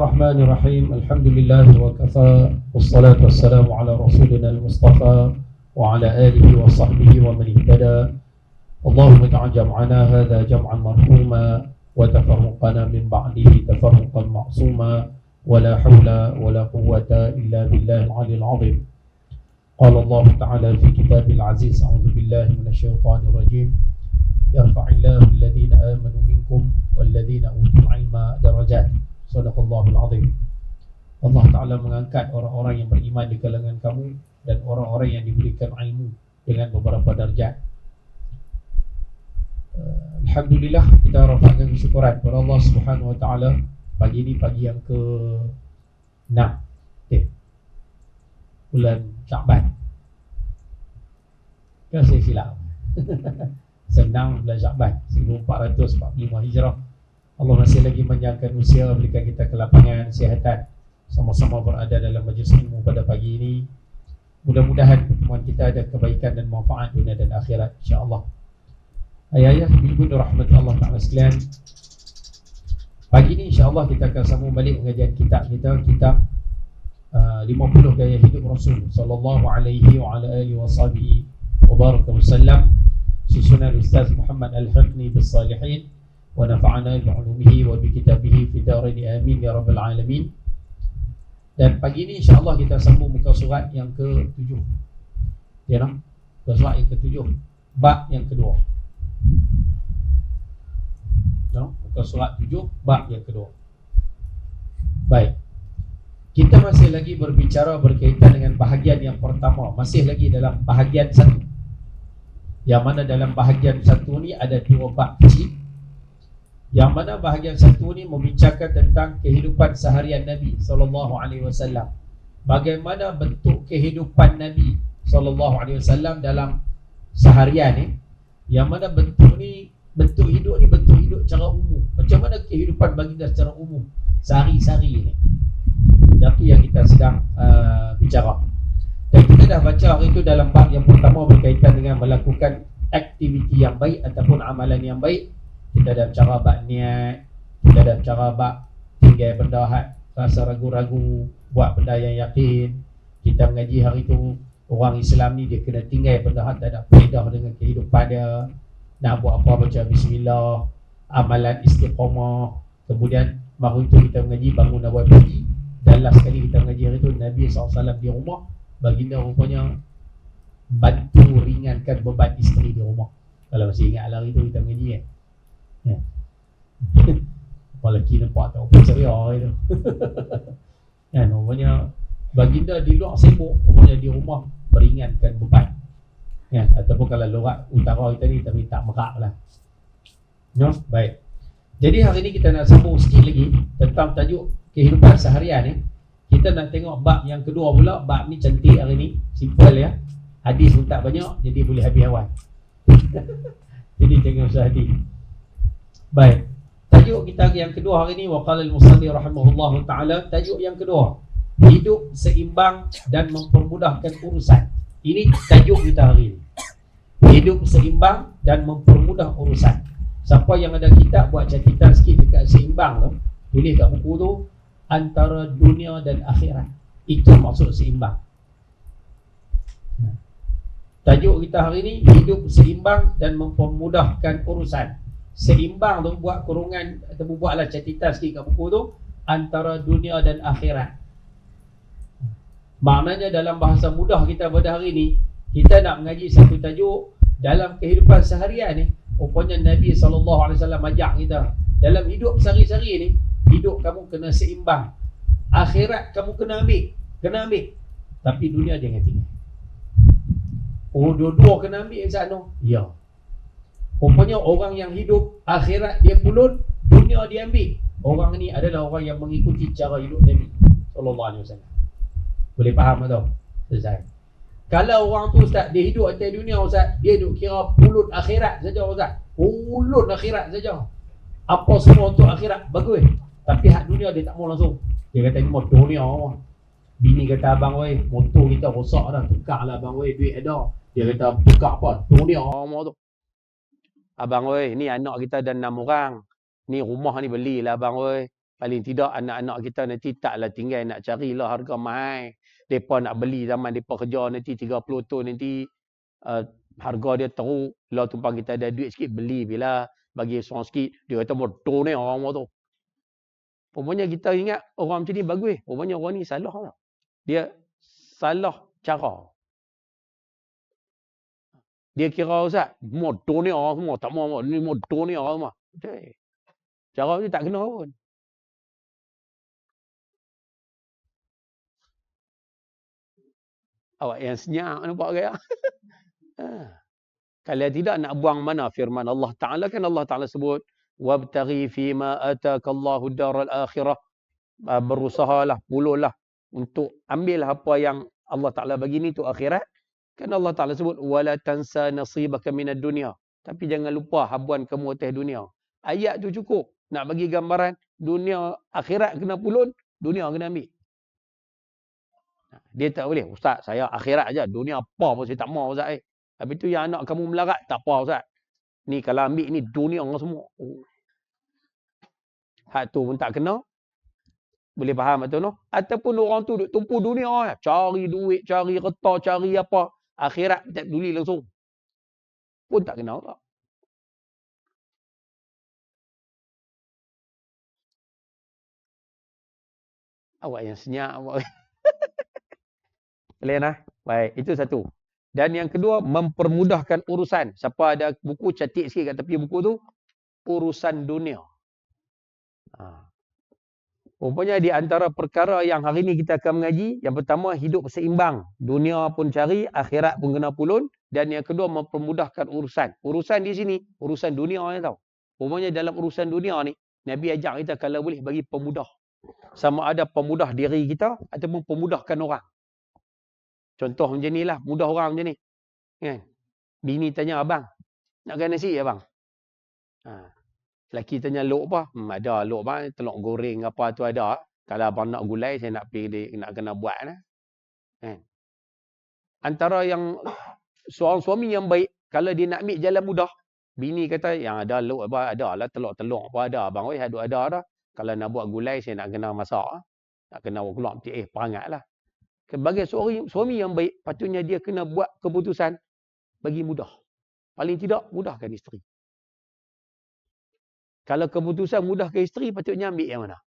Bismillahirrahmanirrahim. Alhamdulillah wa kafa. Wassalatu wassalamu ala rasulina al-mustafa wa ala alihi wa sahbihi wa man ihtada. Allahumma ij'al jam'ana hadha jam'an marhuma wa tafarruqana min ba'dihi tafarruqan ma'suma wa la hawla wa la quwwata illa billahi al-'aliyyil 'azim. Qala Allah ta'ala fi kitabil aziz, a'udzu billahi minasy syaithanir rajim. Yarfa'illahu alladhina amanu minkum walladhina utul 'ilma darajat. Sadaqallahul azim. Allah Ta'ala mengangkat orang-orang yang beriman di kalangan kamu dan orang-orang yang diberikan ilmu dengan beberapa darjat. Alhamdulillah, kita rafa'kan kesyukuran kepada Allah Subhanahu Wa Ta'ala. Pagi ini pagi yang ke-6 bulan Sya'ban. Kan saya silap. Senang bulan Sya'ban 1445 Hijrah. Allah masih lagi menjangkan usia, berikan kita kelapangan, kesihatan, sama-sama berada dalam majlis ilmu pada pagi ini. Mudah-mudahan pertemuan kita ada kebaikan dan manfaat dunia dan akhirat, insya-Allah. Ayah-ayah, ibu dan rahmat Allah Ta'ala sekalian, pagi ini insya-Allah kita akan sambung balik pengajian kitab 50 gaya hidup Rasul sallallahu alaihi wa ala alihi wa sahbihi wa baraka wasallam, susunan Ustaz Muhammad Al-Haqni bis Salihin. Wa nafa'ana bi'ulumihi wa bikitabihi fi darin amin ya rabbal alamin. Dan pagi ini insya-Allah kita sambung muka surat yang ke-7. Ya, muka surat yang ke-7, bab yang kedua. Muka surat 7, bab yang kedua. Baik. Kita masih lagi berbicara berkaitan dengan bahagian yang pertama, masih lagi dalam bahagian 1. Yang mana dalam bahagian 1 ni ada 2 bab kecil. Yang mana bahagian 1 ni membicarakan tentang kehidupan seharian Nabi sallallahu alaihi wasallam. Bagaimana bentuk kehidupan Nabi sallallahu alaihi wasallam dalam seharian ni. Yang mana bentuk hidup ni bentuk hidup secara umum. Macam mana kehidupan baginda secara umum sehari-hari ni. Itu yang kita sedang bicara. Dan kita dah baca hari itu dalam bab yang pertama berkaitan dengan melakukan aktiviti yang baik ataupun amalan yang baik. Kita dah bicara bab niat, kita dah bicara bab tinggal benda rasa ragu-ragu, buat benda yang yakin. Kita mengaji hari itu orang Islam ni dia kena tinggal benda tak ada faedah dengan kehidupan dia. Nak buat apa baca bismillah, amalan istiqamah. Kemudian baru itu kita mengaji bangun awal pagi. Dan last sekali kita mengaji hari itu Nabi SAW di rumah, baginda rupanya bantu ringankan beban isteri di rumah. Kalau masih ingat hari itu kita mengaji kan. Ya. Apalagi nampak tak apa ceria itu. Kan rupanya baginda di luar sibuk, rupanya di rumah meringankan beban. Ya, ataupun kalau lorak utara kita ni tapi tak merak lah. No? Baik. Jadi hari ni kita nak sambung sikit lagi tentang tajuk kehidupan seharian ni. Kita nak tengok bab yang kedua pula. Bab ni cantik hari ni, simple ya. Hadis pun tak banyak, jadi boleh habis awal. Jadi jangan usah hati. Baik. Tajuk kita yang kedua hari ni, waqala al-musalli rahimahullahu ta'ala, tajuk yang kedua, hidup seimbang dan mempermudahkan urusan. Ini tajuk kita hari ni. Hidup seimbang dan mempermudah urusan. Siapa yang ada kitab buat catatan sikit dekat seimbang tu, tulis kat buku tu antara dunia dan akhirat. Itu maksud seimbang. Tajuk kita hari ni, hidup seimbang dan mempermudahkan urusan. Seimbang tu buat kurungan ataupun buatlah catatan sikit kat buku tu, antara dunia dan akhirat. Maknanya dalam bahasa mudah kita pada hari ni, kita nak mengaji satu tajuk dalam kehidupan seharian ni. Rupanya Nabi SAW ajak kita dalam hidup sehari-hari ni, hidup kamu kena seimbang. Akhirat kamu kena ambil. Tapi dunia jangan tinggal. Oh, dua-dua kena ambil ke sana? Ya. Rupanya orang yang hidup akhirat dia pulut, dunia dia ambil. Orang ni adalah orang yang mengikuti cara hidup Nabi SAW. Boleh faham tak? Selesai. Kalau orang tu Ustaz, dia hidup atas dunia Ustaz, dia duk kira pulut akhirat saja Ustaz. Pulut akhirat saja. Apa semua untuk akhirat, bagus. Tapi hak dunia dia tak mau langsung. Dia kata ni motor dunia. Bini kata abang weh, motor kita rosak dah, tukarlah abang weh, duit ada. Dia kata tukar apa? Dunia orang tu. Abang weh, ni anak kita dah 6 orang. Ni rumah ni belilah abang weh. Paling tidak anak-anak kita nanti taklah tinggal nak carilah harga mahal. Mereka nak beli zaman mereka kerja nanti 30 tahun nanti harga dia teruk. Lah tumpang kita ada duit sikit beli bila bagi seorang sikit. Dia kata bodoh ni orang tu. Rupanya kita ingat orang macam ni bagus. Rupanya orang ni salah lah. Dia salah cara. Dia kira Ustaz, bodoh ni orang semua. Tak mau ni bodoh ni orang semua. Cara dia tak kena pun. Awak yang senyap nampak ke? Kalau tidak nak buang mana firman Allah Ta'ala, kan Allah Ta'ala sebut wabtaghi fima atakallahu daral akhirah. Berusahalah, puluhlah untuk ambil apa yang Allah Ta'ala bagi ni tu akhirat. Kan Allah Ta'ala sebut wala tansa nasibaka minad dunya. Tapi jangan lupa habuan kamu atas dunia. Ayat tu cukup nak bagi gambaran dunia akhirat kena pulun, dunia kena ambil. Dia tak boleh, Ustaz, saya akhirat aja, dunia apa pun saya tak mau Ustaz. Habis tu yang anak kamu melarat, tak apa Ustaz. Ni kalau ambil ni dunia semua. Hak tu pun tak kena. Boleh faham betul no? Ataupun orang tu duk tumpu dunia, cari duit, cari reta, cari apa. Akhirat tak peduli langsung. Pun tak kena tak. Awak yang senyap awak. Boleh nah? Baik, itu satu. Dan yang kedua, mempermudahkan urusan. Siapa ada buku, catik sikit kat tepi buku tu. Urusan dunia. Rupanya di antara perkara yang hari ni kita akan mengaji, yang pertama, hidup seimbang. Dunia pun cari, akhirat pun kena pulun. Dan yang kedua, mempermudahkan urusan. Urusan di sini, urusan dunia ni tau. Rupanya dalam urusan dunia ni, Nabi ajak kita kalau boleh bagi pemudah. Sama ada pemudah diri kita, ataupun pemudahkan orang. Contoh macam ni lah, mudah orang macam ni. Kan? Bini tanya abang, nak makan nasi abang? Lelaki tanya lok apa? Ada lok apa? Telur goreng apa tu ada. Kalau abang nak gulai, saya nak pergi, nak kena buat lah. Kan? Antara yang seorang suami yang baik, kalau dia nak ambil jalan mudah, bini kata yang ada lok apa? Ada lah telur-telur apa ada. Abang weh ada dah. Kalau nak buat gulai, saya nak kena masak. Nak kena keluar peti perangat lah. Sebagai suami yang baik, patutnya dia kena buat keputusan bagi mudah. Paling tidak, mudahkan isteri. Kalau keputusan mudahkan isteri, patutnya ambil yang mana?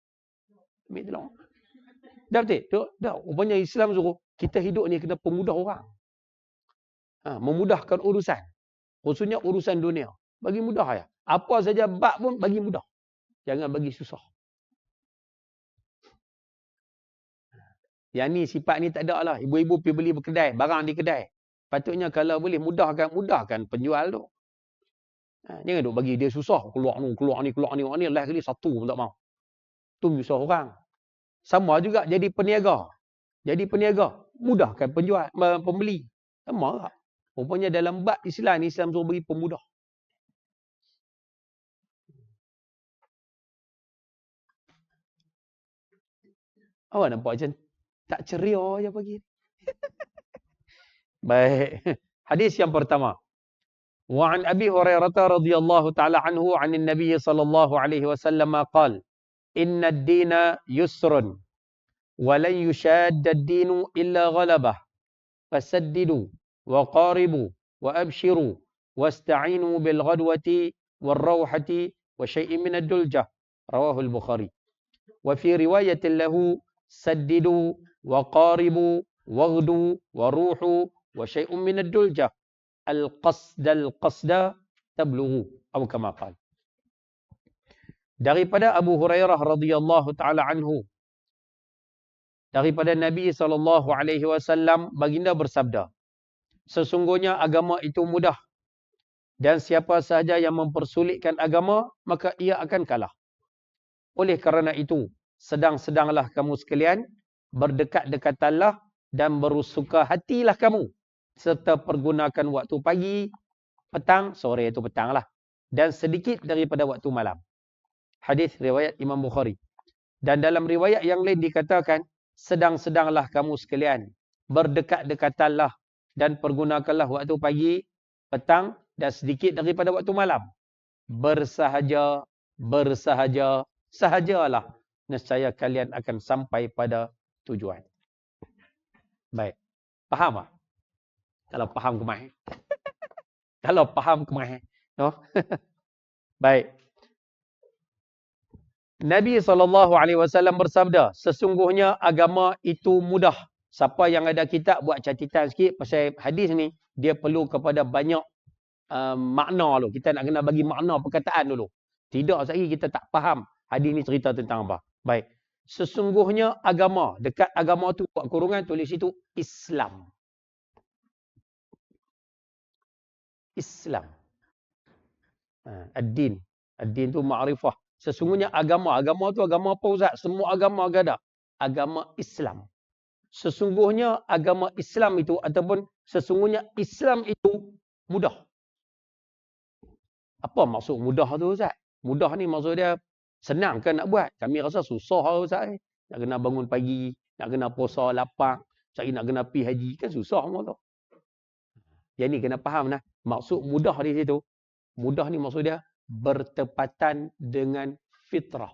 Ambil telur. Dah betul? Dah. Rupanya Islam suruh, kita hidup ni kena pemudah orang. Memudahkan urusan. Khususnya urusan dunia. Bagi mudah ya. Apa saja bab pun bagi mudah. Jangan bagi susah. Yang ni sifat ni tak ada lah. Ibu-ibu pergi beli berkedai, barang di kedai. Patutnya kalau boleh mudahkan penjual tu. Jangan duk bagi dia susah. Keluar ni. Lah kali satu pun tak mau. Tu susah orang. Sama juga jadi peniaga. Mudahkan penjual, pembeli. Sama tak? Rupanya dalam bab Islam suruh bagi pemudah. Awak nampak macam tak ceria je pagi. Baik. Hadis yang pertama. Wa an Abi Hurairah radhiyallahu ta'ala anhu 'anil Nabi sallallahu alaihi wasallam qala inna ad-dina yusrun wa lan yushadda ad-dinu illa ghalabah fasaddidu wa qaribu wa abshiru wasta'inu bil ghadwati wal rawhati wa syai'in min ad-duljah rawahu al-Bukhari wa fi riwayatin lahu saddidu wa qaribu waghdu wa ruhu wa syai'un min ad-duljah al-qasda tablughu atau kama qala. Daripada Abu Hurairah radhiyallahu taala anhu, daripada Nabi sallallahu alaihi wasallam, baginda bersabda, sesungguhnya agama itu mudah dan siapa sahaja yang mempersulitkan agama maka ia akan kalah. Oleh kerana itu, sedang-sedanglah kamu sekalian, berdekat-dekatanlah dan bersuka hatilah kamu, serta pergunakan waktu pagi, petang, sore itu petang lah, dan sedikit daripada waktu malam. Hadis riwayat Imam Bukhari. Dan dalam riwayat yang lain dikatakan, sedang-sedanglah kamu sekalian, berdekat-dekatanlah dan pergunakanlah waktu pagi, petang, dan sedikit daripada waktu malam. Bersahaja, sahajalah nescaya kalian akan sampai pada tujuan. Baik. Faham tak? Kalau faham kemah. Kalau faham kemah. No? Baik. Nabi SAW bersabda, sesungguhnya agama itu mudah. Siapa yang ada kitab buat catatan sikit pasal hadis ni, dia perlu kepada banyak makna dulu. Kita nak kena bagi makna perkataan dulu. Tidak sekali kita tak faham hadis ni cerita tentang apa. Baik. Sesungguhnya agama, dekat agama tu buat kurungan tulis itu Islam. Islam. Ad-din. Ad-din tu ma'rifah. Sesungguhnya agama. Agama tu agama apa Ustaz? Semua agama ada. Agama Islam. Sesungguhnya agama Islam itu ataupun sesungguhnya Islam itu mudah. Apa maksud mudah tu Ustaz? Mudah ni maksud dia senang kan nak buat? Kami rasa susah Ustaz. Nak kena bangun pagi, nak kena puasa lapang, cari nak kena pergi haji. Kan susah semua tu. Yang ni kena faham lah. Maksud mudah di situ. Mudah ni maksud dia bertepatan dengan fitrah.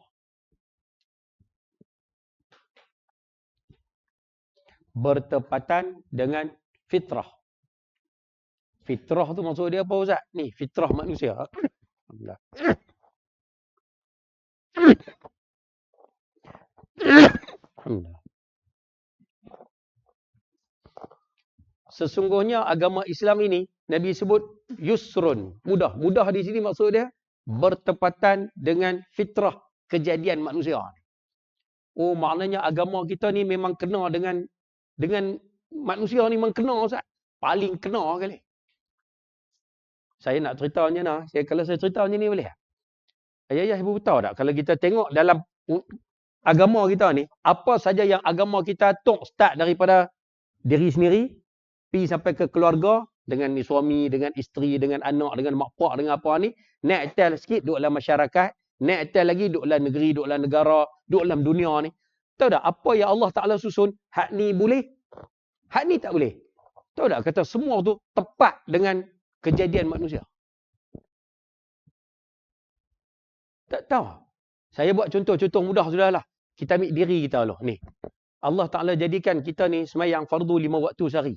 Bertepatan dengan fitrah. Fitrah tu maksud dia apa Ustaz? Ni fitrah manusia. Alhamdulillah. Alhamdulillah. Sesungguhnya agama Islam ini Nabi sebut yusrun, mudah. Mudah di sini maksud dia bertepatan dengan fitrah kejadian manusia. Oh, maknanya agama kita ni memang kena dengan manusia ni memang kena Ustaz. Paling kena kali. Saya nak ceritanya nah. Kalau saya ceritanya ni boleh tak? Ayah-ayah ibu tahu tak? Kalau kita tengok dalam agama kita ni, apa saja yang agama kita tok start daripada diri sendiri, pergi sampai ke keluarga, dengan suami, dengan isteri, dengan anak, dengan mak pak, dengan apa ni, naik atas sikit duduk dalam masyarakat, naik atas lagi duduk dalam negeri, duduk dalam negara, duduk dalam dunia ni. Tahu tak apa yang Allah Ta'ala susun, hak ni boleh, hak ni tak boleh. Tahu tak kata semua tu tepat dengan kejadian manusia. Tak tahu. Saya buat contoh-contoh mudah sudahlah. Kita ambil diri kita lah. Ni. Allah Ta'ala jadikan kita ni semayang fardu 5 waktu sehari.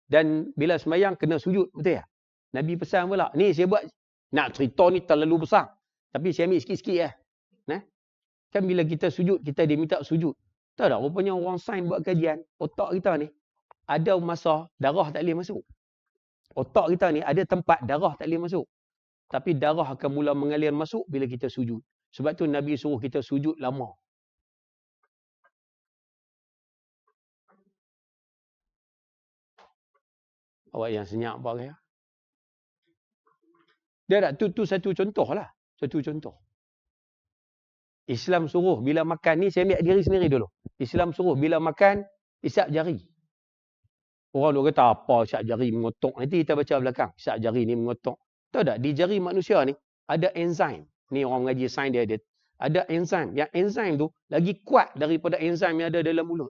Dan bila semayang kena sujud. Betul tak? Nabi pesan pula. Ni saya buat. Nak cerita ni terlalu besar. Tapi saya ambil sikit-sikit lah. Nah? Kan bila kita sujud, kita diminta sujud. Tahu tak? Rupanya orang sains buat kajian. Otak kita ni. Ada masa darah tak boleh masuk. Otak kita ni ada tempat darah tak boleh masuk. Tapi darah akan mula mengalir masuk bila kita sujud. Sebab tu Nabi suruh kita sujud lama. Awak yang senyap apa kaya? Dia tak, tu satu contoh lah. Satu contoh. Islam suruh bila makan ni, saya ambil diri sendiri dulu. Islam suruh bila makan, isap jari. Orang dulu kata apa isap jari mengotok. Nanti kita baca belakang. Isap jari ni mengotok. Tahu tak? Di jari manusia ni, ada enzim. Ni orang mengaji sains dia ada. Ada enzim. Yang enzim tu lagi kuat daripada enzim yang ada dalam mulut.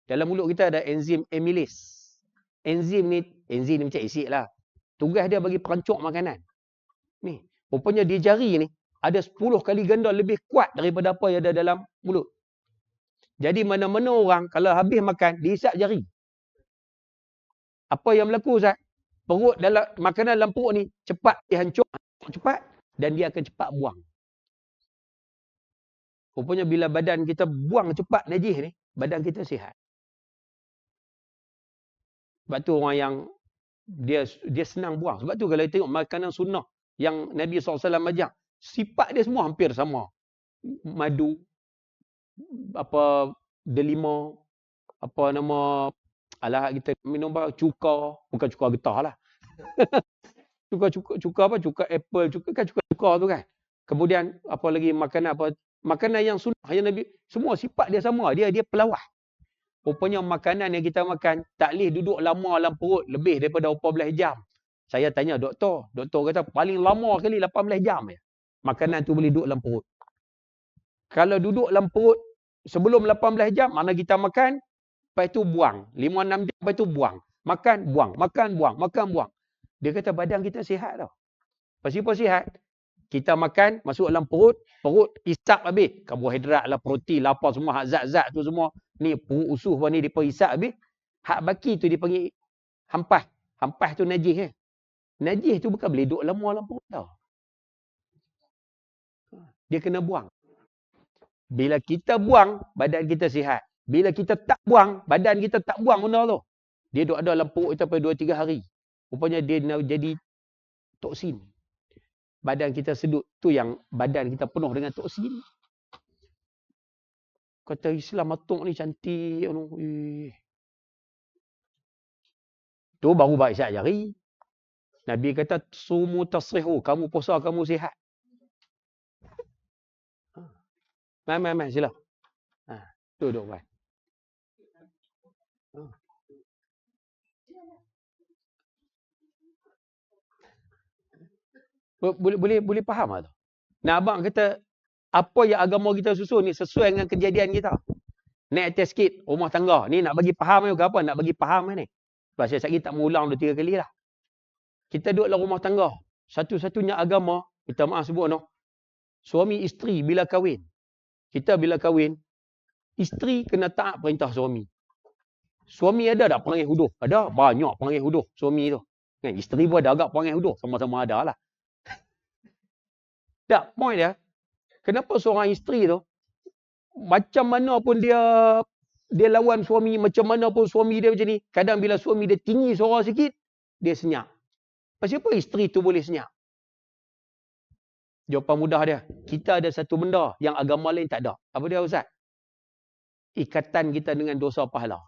Dalam mulut kita ada enzim amylase. Enzim ni macam asid lah. Tugas dia bagi perancuk makanan. Ni, rupanya di jari ni ada 10 kali ganda lebih kuat daripada apa yang ada dalam mulut. Jadi mana-mana orang kalau habis makan, diisap jari. Apa yang berlaku Ustaz? Perut dalam makanan dalam perut ni cepat dihancur cepat dan dia akan cepat buang. Rupanya bila badan kita buang cepat najis ni, badan kita sihat. Sebab tu orang yang dia senang buang. Sebab tu kalau tengok makanan sunnah yang Nabi SAW ajar, sifat dia semua hampir sama. Madu, apa delima, apa nama, alah kita minum apa, cuka, bukan cuka getah lah. cuka apa? Cuka apple, cuka tu kan. Kemudian apa lagi makanan yang sunnah yang Nabi, semua sifat dia sama, dia pelawah. Rupanya makanan yang kita makan tak boleh duduk lama dalam perut lebih daripada 14 jam. Saya tanya doktor kata paling lama kali 18 jam je. Makanan tu boleh duduk dalam perut. Kalau duduk dalam perut sebelum 18 jam, mana kita makan, lepas tu buang. 5-6 jam lepas tu buang. Makan, buang. Makan, buang. Makan, buang. Dia kata badan kita sihat tau. Pasal sihat? Kita makan, masuk dalam perut, perut isap habis. Karbohidrat lah, protein lah, apa semua, hak zat-zat tu semua. Ni perut usuh ni dia isap habis. Hak baki tu dipanggil hampas. Hampas tu najis. Najis tu bukan boleh duduk lama dalam perut tau. Dia kena buang. Bila kita buang, badan kita sihat. Bila kita tak buang, badan kita tak buang benda tu. Dia duduk ada dalam perut kita sampai 2-3 hari. Rupanya dia nak jadi toksin. Badan kita sedut. Tu yang badan kita penuh dengan toksin. Kata Islam matuk ni cantik. Tu baru baik siap jari. Nabi kata, sumu tasrihu. Kamu puasa, kamu sihat. Mai, sila. Duduk, kan. Boleh faham tak? Nah, abang kata, apa yang agama kita susun ni sesuai dengan kejadian kita. Naik atas sikit, rumah tangga. Ni nak bagi faham ke apa? Nak bagi faham ni. Sebab saya tak mengulang 2-3 kali lah. Kita duduk dalam rumah tangga. Satu-satunya agama, kita maaf sebut no. Suami isteri bila kahwin. Kita bila kahwin, isteri kena taat perintah suami. Suami ada tak perangai huduh? Ada. Banyak perangai huduh suami tu. Kan? Isteri pun ada agak perangai huduh. Sama-sama ada lah. Tak, point dia. Kenapa seorang isteri tu, macam mana pun dia lawan suami, macam mana pun suami dia macam ni. Kadang bila suami dia tinggi suara sikit, dia senyap. Pasal apa isteri tu boleh senyap? Jawapan mudah dia. Kita ada satu benda yang agama lain tak ada. Apa dia Ustaz? Ikatan kita dengan dosa pahala.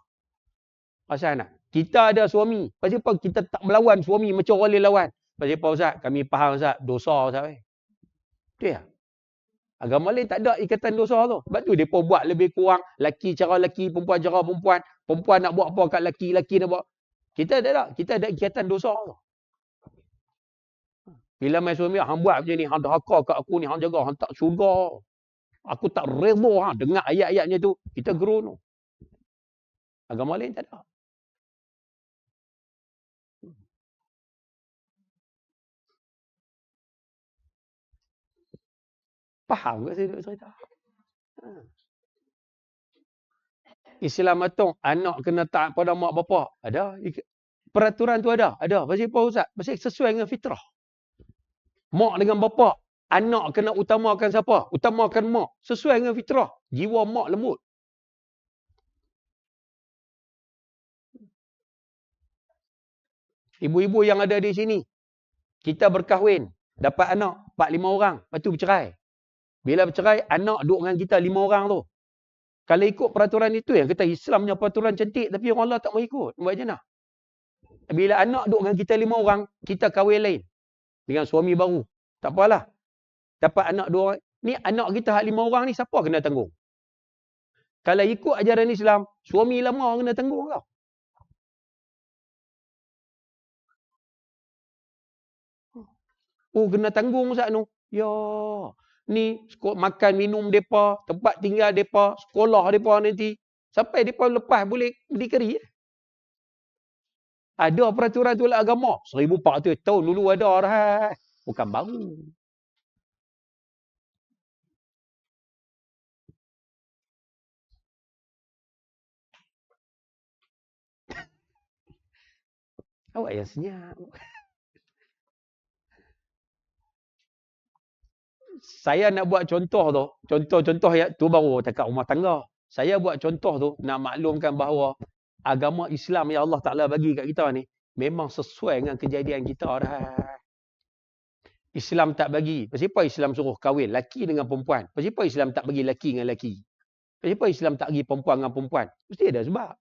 Pasal nak? Kita ada suami. Pasal apa kita tak melawan suami macam orang lain lawan? Pasal apa Ustaz? Kami faham Ustaz. Dosa Ustaz. Betul tak? Agama lain tak ada ikatan dosa tu. Sebab tu mereka buat lebih kurang. Laki cara laki, perempuan cara perempuan. Perempuan nak buat apa kat laki, laki nak buat. Kita tak ada. Kita ada ikatan dosa tu. Bila main suami, hang buat macam ni, hang derhaka kat aku ni, hang jaga, hang tak syurga. Aku tak redha hang dengar ayat-ayatnya tu, kita gerono. Agama lain tak ada. Faham ke saya duk cerita? Islam atung anak kena taat pada mak bapak. Ada. Peraturan tu ada. Ada. Pasal apa Ustaz? Pasal sesuai dengan fitrah. Mak dengan bapak, anak kena utamakan siapa? Utamakan mak. Sesuai dengan fitrah. Jiwa mak lembut. Ibu-ibu yang ada di sini, kita berkahwin, dapat anak 4-5 orang, lepas tu bercerai. Bila bercerai, anak duduk dengan kita 5 orang tu. Kalau ikut peraturan itu, yang kata Islam punya peraturan cantik, tapi orang Allah tak mau ikut. Buat macam mana? Bila anak duduk dengan kita 5 orang, kita kahwin lain. Dengan suami baru. Tak apalah. Dapat anak 2 orang. Ni anak kita 5 orang ni, siapa kena tanggung? Kalau ikut ajaran Islam, suami lama kena tanggung kau. Oh, kena tanggung Ustaz tu. Ya. Ni makan minum depa, tempat tinggal depa, sekolah depa nanti. Sampai depa lepas boleh berdikari. Ada peraturan tu lah agama. 1400 tahun dulu ada dah. Bukan baru. Awak yang senyap. Saya nak buat contoh tu. Contoh ya, tu baru dekat rumah tangga. Saya buat contoh tu nak maklumkan bahawa agama Islam yang Allah Ta'ala bagi kat kita ni memang sesuai dengan kejadian kita dah. Islam tak bagi. Pasal apa Islam suruh kahwin laki dengan perempuan? Pasal apa Islam tak bagi laki dengan laki? Pasal apa Islam tak bagi perempuan dengan perempuan? Mesti ada sebab.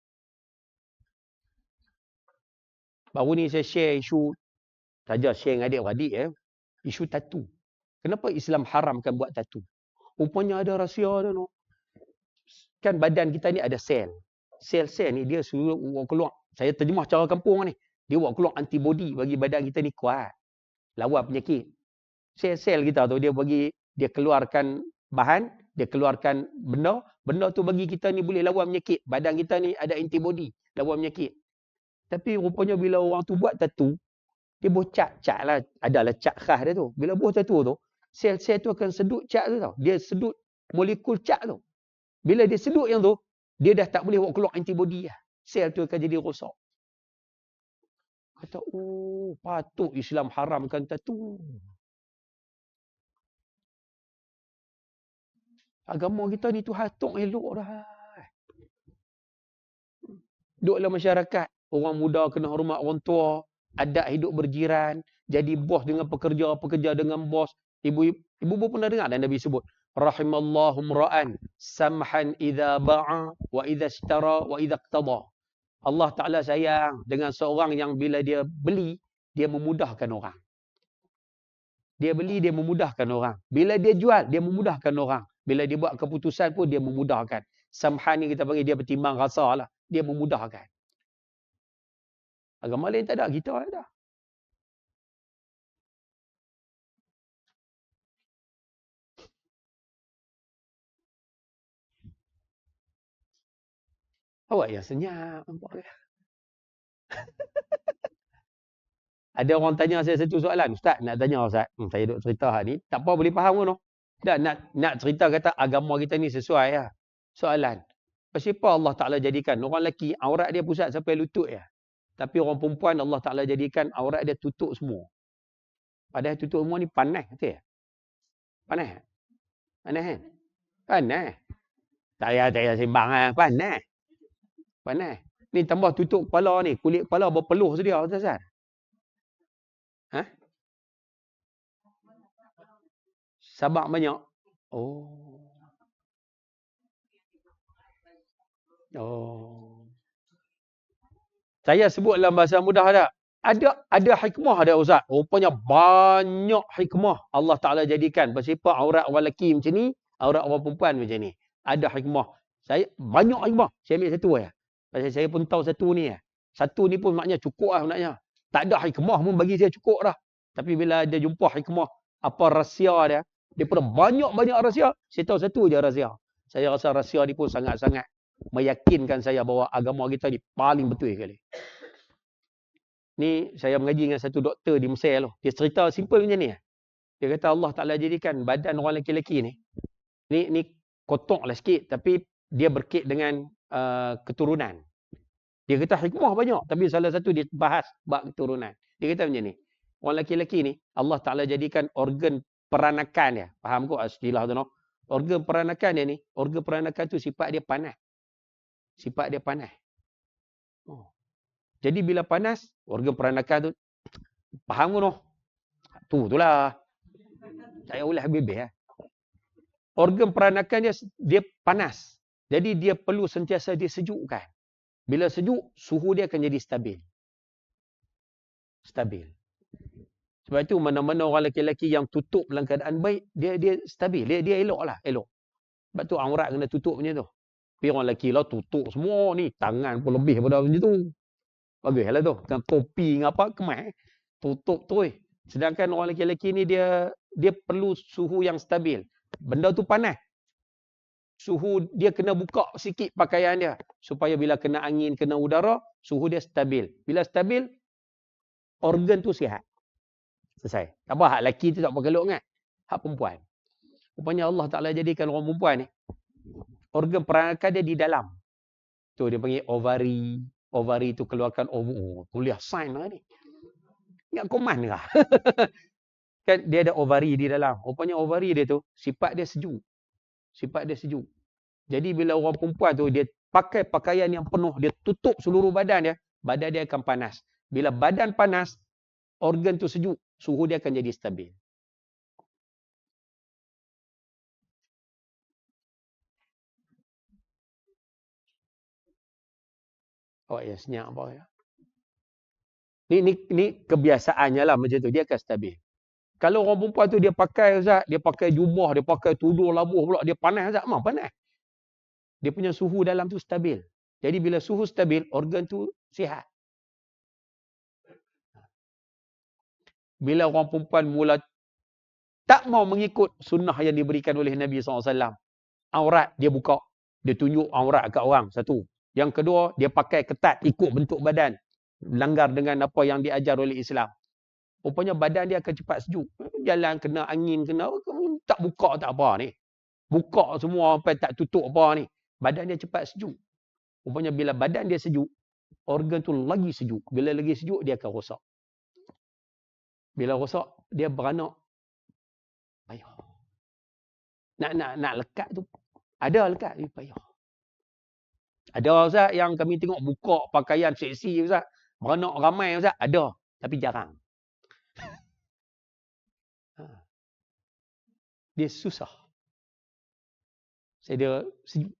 Baru ni saya share isu, saja share dengan adik-beradik isu tatu. Kenapa Islam haramkan buat tatu? Rupanya ada rahsia tu no. Kan badan kita ni ada sel. Sel-sel ni dia suruh keluar. Saya terjemah cara kampung ni. Dia buat keluar antibody bagi badan kita ni kuat. Lawan penyakit. Sel-sel kita tu dia keluarkan bahan, dia keluarkan benda, benda tu bagi kita ni boleh lawan penyakit. Badan kita ni ada antibody lawan penyakit. Tapi rupanya bila orang tu buat tatu, dia buat cat lah. Adalah cat khas dia tu. Bila buat tatu tu, Sel-sel tu akan sedut cat tu tau. Dia sedut molekul cat tu. Bila dia sedut yang tu, dia dah tak boleh buat keluar antibody lah. Sel tu akan jadi rosak. Kata, oh, patut Islam haramkan tattoo. Agama kita ni Tuhan tok elok dah. Duduk dalam masyarakat, orang muda kena hormat orang tua, adab hidup berjiran, jadi bos dengan pekerja, pekerja dengan bos. Ibu pernah dengar dan Nabi sebut, rahimallahu mra'an samhan idza ba'a wa idza ishtara wa idza iqtada. Allah Taala sayang dengan seorang yang bila dia beli, dia memudahkan orang. Dia beli, dia memudahkan orang. Bila dia jual, dia memudahkan orang. Bila dia buat keputusan pun, dia memudahkan. Samhan ni kita panggil dia bertimbang rasa lah. Dia memudahkan. Agama lain tak ada, kita ada. Awak yang senyap. Nampak ke? Ada orang tanya saya satu soalan. Ustaz, nak tanya Ustaz. Saya duk cerita hal ni. Tak apa boleh faham pun. Dan nak cerita kata agama kita ni sesuai lah. Soalan. Kenapa Allah Ta'ala jadikan orang lelaki aurat dia pusat sampai lutut ya. Tapi orang perempuan Allah Ta'ala jadikan aurat dia tutup semua. Padahal tutup semua ni panas. Betul ya? Panas? Panas kan? Panas. Tak payah sembang lah. Panas. Panas. Ni tambah tutup kepala ni. Kulit kepala berpeluh sedia. Ustaz. Ha? Sabak banyak. Oh. Oh. Saya sebut dalam bahasa mudah tak? Ada hikmah ada Ustaz. Rupanya banyak hikmah Allah Ta'ala jadikan. Bersifat aurat orang lelaki macam ni, aurat orang perempuan macam ni. Ada hikmah. Saya banyak hikmah. Saya ambil satu ya. Pasal saya pun tahu satu ni ya. Satu ni pun maknanya cukup lah maknanya. Tak ada hikmah pun bagi saya cukup dah. Tapi bila dia jumpa hikmah, apa rahsia dia, daripada banyak-banyak rahsia, saya tahu satu je rahsia. Saya rasa rahsia ni pun sangat-sangat meyakinkan saya bahawa agama kita ni paling betul sekali. Ni saya mengaji dengan satu doktor di Mesir tu. Dia cerita simple macam ni. Dia kata Allah Ta'ala jadikan badan orang lelaki-lelaki ni kotak lah sikit, tapi dia berkait dengan keturunan. Dia kata hikmah banyak, tapi salah satu dia bahas bab keturunan. Dia kata macam ni. Orang lelaki-lelaki ni, Allah Ta'ala jadikan organ peranakan dia. Faham kok istilah tu no? Organ peranakan dia ni, organ peranakan tu sifat dia panas. Sifat dia panas. Oh. Jadi bila panas, organ peranakan tu, faham kok no? Itulah. Saya ulah habis-habis. Organ peranakan dia panas. Jadi dia perlu sentiasa disejukkan. Bila sejuk, suhu dia akan jadi stabil. Stabil. Sebab itu mana-mana orang lelaki-lelaki yang tutup dalam keadaan baik, dia stabil. Dia elok lah. Elok. Sebab tu aurat kena tutup macam tu. Tapi orang lelaki lah tutup semua ni. Tangan pun lebih pada macam tu. Baguslah tu. Dengan topi dengan apa, kemas. Tutup tu. Sedangkan orang lelaki-lelaki ni dia perlu suhu yang stabil. Benda tu panas. Suhu dia kena buka sikit pakaian dia. Supaya bila kena angin, kena udara, suhu dia stabil. Bila stabil, organ tu sihat. Selesai. Tak apa, hak lelaki tu tak apa geluk kan? Hak perempuan. Rupanya Allah Ta'ala jadikan orang perempuan ni, organ peranakan dia di dalam. Tu dia panggil ovari. Ovari tu keluarkan ovum. Kuliah sains lah ni. Ingat koman kah? Kan dia ada ovari di dalam. Rupanya ovari dia tu, sifat dia sejuk. Sifat dia sejuk. Jadi bila orang perempuan tu, dia pakai pakaian yang penuh, dia tutup seluruh badan dia akan panas. Bila badan panas, organ tu sejuk, suhu dia akan jadi stabil. Awak yang senyap apa ya? Ni kebiasaannya lah macam tu, dia akan stabil. Kalau orang perempuan tu dia pakai Ustaz, dia pakai jubah, dia pakai tudung labuh pula, dia panas Ustaz, memang panas. Dia punya suhu dalam tu stabil. Jadi bila suhu stabil, organ tu sihat. Bila orang perempuan mula tak mau mengikut sunnah yang diberikan oleh Nabi SAW, aurat dia buka, dia tunjuk aurat kat orang, satu. Yang kedua, dia pakai ketat ikut bentuk badan, langgar dengan apa yang diajar oleh Islam. Rupanya badan dia akan cepat sejuk. jalan kena angin, kena kamu tak buka tak apa ni. Buka semua sampai tak tutup apa ni. Badan dia cepat sejuk. Rupanya bila badan dia sejuk, organ tu lagi sejuk. Bila lagi sejuk, dia akan rosak. Bila rosak, dia beranak. Payah. Nak lekat tu. Ada lekat, payah. Ada Ustaz yang kami tengok buka pakaian seksi Ustaz. Beranak ramai Ustaz. Ada. Tapi jarang. Dia susah. Dia sejuk.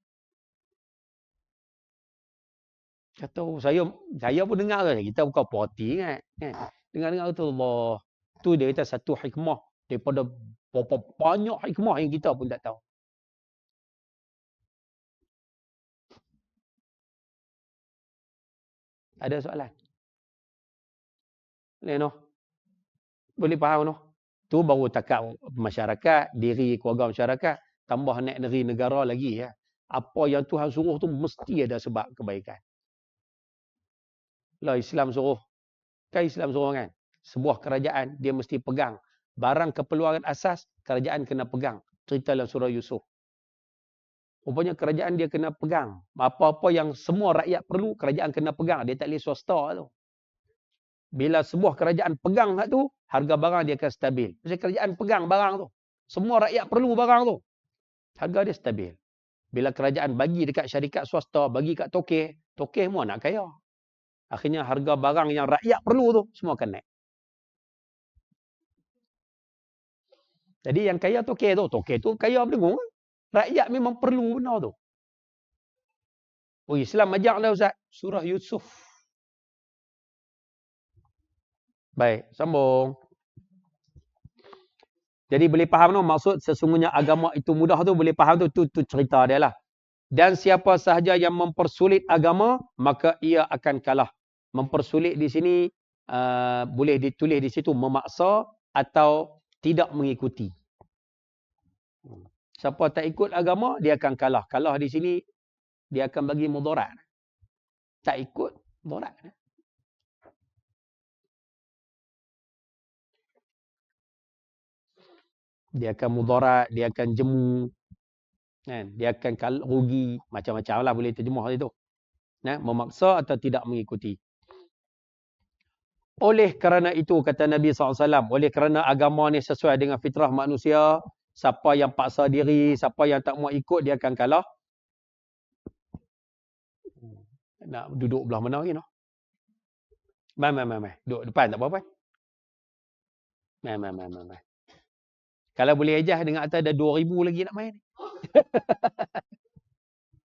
Kata saya pun dengar saja. Kita bukan parti kan. Dengar-dengar tu Allah. Tu dia kata satu hikmah. Daripada berapa banyak hikmah yang kita pun tak tahu. Ada soalan? Leno. Boleh faham noh? Tu baru takat masyarakat, diri keluarga masyarakat, tambah naik negeri negara lagi ya. Apa yang Tuhan suruh tu mesti ada sebab kebaikan. Lah Islam suruh. Kan Islam suruh kan? Sebuah kerajaan dia mesti pegang barang keperluan asas, kerajaan kena pegang. Cerita dalam surah Yusuf. Rupanya kerajaan dia kena pegang. Apa-apa yang semua rakyat perlu, kerajaan kena pegang. Dia tak boleh swasta tu. Bila sebuah kerajaan pegang hak tu, harga barang dia akan stabil. Maksudnya kerajaan pegang barang tu. Semua rakyat perlu barang tu. Harga dia stabil. Bila kerajaan bagi dekat syarikat swasta, bagi kat tokeh, tokeh semua nak kaya. Akhirnya harga barang yang rakyat perlu tu, semua akan naik. Jadi yang kaya tokeh tu kaya berdengung. Rakyat memang perlu benar tu. Oh, Islam ajak dah Ustaz. Surah Yusuf. Baik, sambung. Jadi boleh faham tu maksud sesungguhnya agama itu mudah tu, boleh faham tu cerita dia lah. Dan siapa sahaja yang mempersulit agama, maka ia akan kalah. Mempersulit di sini boleh ditulis di situ memaksa atau tidak mengikuti. Siapa tak ikut agama, dia akan kalah. Kalah di sini, dia akan bagi mudarat. Tak ikut, mudarat. Dia akan mudarat, dia akan jemu. Dia akan rugi. Macam-macam lah boleh terjemuh itu. Memaksa atau tidak mengikuti. Oleh kerana itu, kata Nabi SAW, oleh kerana agama ni sesuai dengan fitrah manusia, siapa yang paksa diri, siapa yang tak mau ikut, dia akan kalah. Nak duduk belah mana lagi? No? Mai. Duduk depan tak apa-apa. Mai. Kalau boleh aja dengan atas ada 2,000 lagi nak main.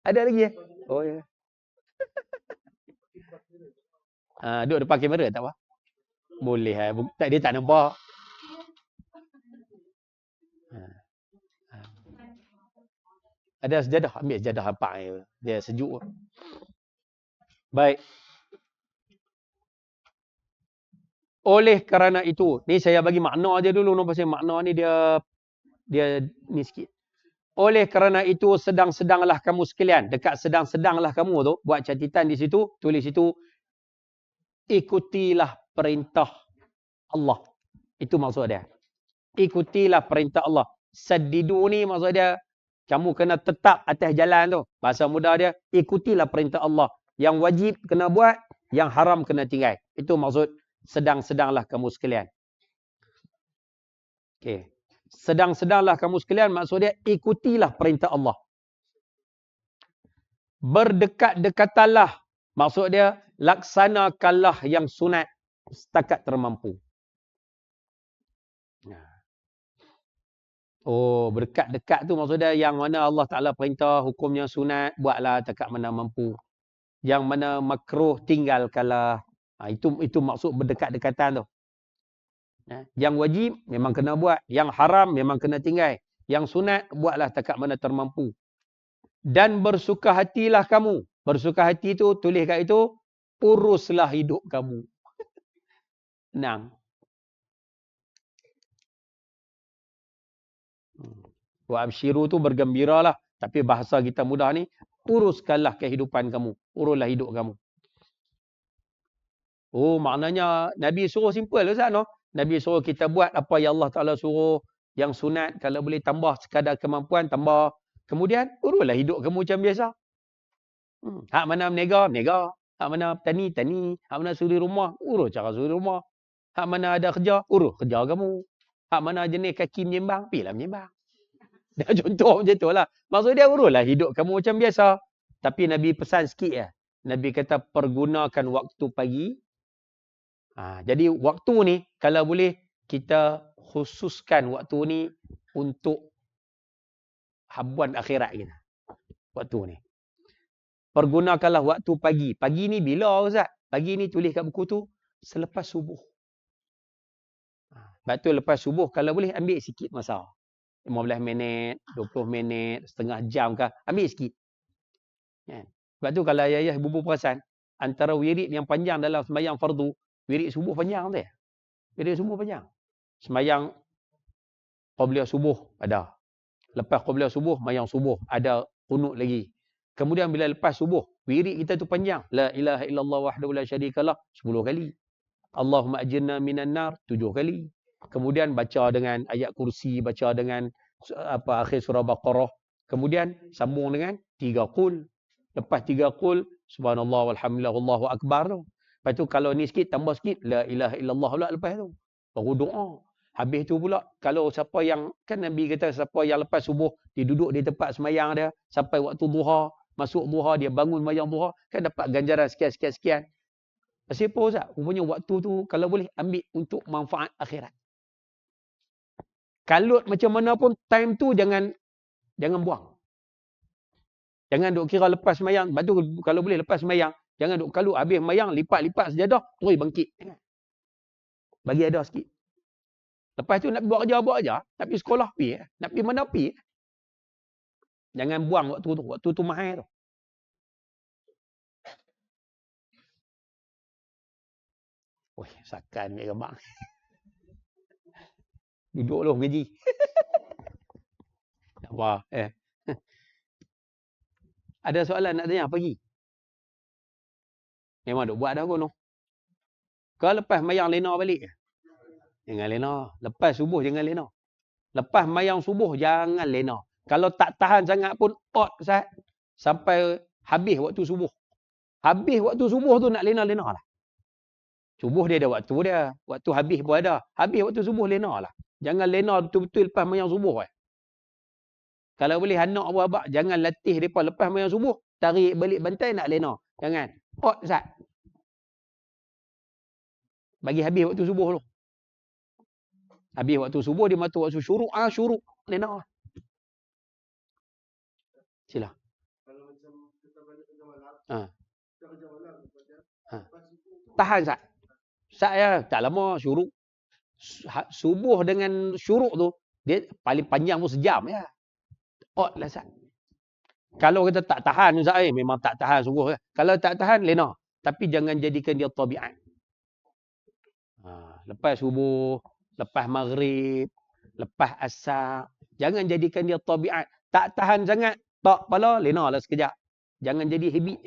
Ada lagi ya? Oh ya. Duduk depan kamera tak apa? Boleh. Dia tak nampak. Ada sejadah. Ambil sejadah hampak dia sejuk. Baik. Oleh kerana itu. Ni saya bagi makna aja dulu. Pasal makna ni dia ni sikit. Oleh kerana itu sedang-sedanglah kamu sekalian. Dekat sedang-sedanglah kamu tu. Buat catatan di situ. Tulis situ. Ikutilah perintah Allah. Itu maksud dia. Ikutilah perintah Allah. Saddidu ni maksud dia. Kamu kena tetap atas jalan tu. Bahasa mudah dia. Ikutilah perintah Allah. Yang wajib kena buat. Yang haram kena tinggal. Itu maksud sedang-sedanglah kamu sekalian. Okey. Sedang-sedanglah kamu sekalian. Maksud dia ikutilah perintah Allah. Berdekat-dekatanlah. Maksud dia laksanakanlah yang sunat setakat termampu. Oh, berdekat-dekat tu maksud dia yang mana Allah Ta'ala perintah hukumnya sunat, buatlah setakat mana mampu. Yang mana makruh, tinggalkanlah. Itu maksud berdekat-dekatan tu. Yang wajib, memang kena buat. Yang haram, memang kena tinggal. Yang sunat, buatlah setakat mana termampu. Dan bersuka hatilah kamu. Bersuka hati tu, tulis kat itu, uruslah hidup kamu. Senang. Wa absyiru tu bergembiralah. Tapi bahasa kita mudah ni, uruskanlah kehidupan kamu. Uruslah hidup kamu. Oh, maknanya Nabi suruh simple Ustaz no. Nabi suruh kita buat apa yang Allah Ta'ala suruh. Yang sunat, kalau boleh tambah sekadar kemampuan, tambah. Kemudian, uruslah hidup kamu macam biasa. Hak mana menega, menega. Hak mana tani, tani. Hak mana suri rumah, urus cara suri rumah. Hak mana ada kerja, urus kerja kamu. Hak mana jenis kaki menyembang, pergilah menyembang. Dah contoh macam tu lah. Maksud dia, uruslah hidup kamu macam biasa. Tapi Nabi pesan sikit ya. Nabi kata, pergunakan waktu pagi. Jadi waktu ni, kalau boleh, kita khususkan waktu ni untuk habuan akhirat kita. Waktu ni. Pergunakanlah waktu pagi. Pagi ni bila Ustaz? Pagi ni tulis kat buku tu, selepas subuh. Lepas tu lepas subuh, kalau boleh ambil sikit masa. 15 minit, 20 minit, setengah jam ke. Ambil sikit. Sebab tu kalau ayah-ayah ibu-ibu perasan, antara wirid yang panjang dalam sembahyang fardu, wirid subuh panjang tu ya. Wirid subuh panjang. Sembahyang qabliyah subuh ada. Lepas qabliyah subuh, sembahyang subuh ada qunut lagi. Kemudian bila lepas subuh, wirid kita tu panjang. La ilaha illallah wahdahu la syarikalah 10 kali. Allahumma ajirna minan nar 7 kali. Kemudian baca dengan ayat kursi, baca dengan akhir surah Baqarah. Kemudian sambung dengan 3 qul. Lepas 3 qul, subhanallah walhamdulillah wallahu akbar tu. Lepas tu kalau ni sikit tambah sikit, la ilaha illallah pula lepas tu. Baru doa. Habis tu pula kalau siapa yang kan Nabi kata siapa yang lepas subuh dia duduk di tempat sembahyang dia sampai waktu duha, masuk duha dia bangun sembahyang duha kan dapat ganjaran sekian. Pasal apa Ustaz? Rupanya waktu tu kalau boleh ambil untuk manfaat akhirat. Kalut macam mana pun time tu jangan buang. Jangan duk kira lepas sembahyang. Lepas tu kalau boleh lepas sembahyang, jangan duk kalut habis sembahyang lipat-lipat sejadah, terus bangkit. Bagi ada sikit. Lepas tu nak buat kerja. Nak pergi sekolah pergi. Nak pergi mana pergi. Jangan buang waktu tu. Waktu tu mahal tu. Wih, sakan ni gambar. Duduk lu mengaji. Wah, Ada soalan nak tanya pagi? Memang duk buat dah pun tu. Kau lepas mayang lena balik ke? Jangan lena. Lepas subuh jangan lena. Lepas mayang subuh jangan lena. Kalau tak tahan sangat pun out Ustaz. Sampai habis waktu subuh. Habis waktu subuh tu nak lena-lena lah. Subuh dia ada waktu dia. Waktu habis pun ada. Habis waktu subuh lena lah. Jangan lena betul-betul lepas mayang subuh. Kalau boleh anak abang jangan latih mereka lepas mayang subuh. Tarik balik bantai nak lena. Jangan. Out Ustaz. Bagi habis waktu subuh tu. Habis waktu subuh dia masuk waktu syuruk. Syuruk. Lena. Sila. Kalau macam kita balik kerja malam. Kita kerja malam. Tahan Ustaz. Ustaz ya. Tak lama syuruk. Subuh dengan syuruk tu. Dia paling panjang pun sejam ya. Out lah Ustaz. Kalau kita tak tahan Ustaz. Memang tak tahan subuh. Kalau tak tahan lena. Tapi jangan jadikan dia tabiat. Lepas subuh, lepas maghrib, lepas asar, jangan jadikan dia tabiat. Tak tahan sangat, tak pala, lena lah sekejap. Jangan jadi habit.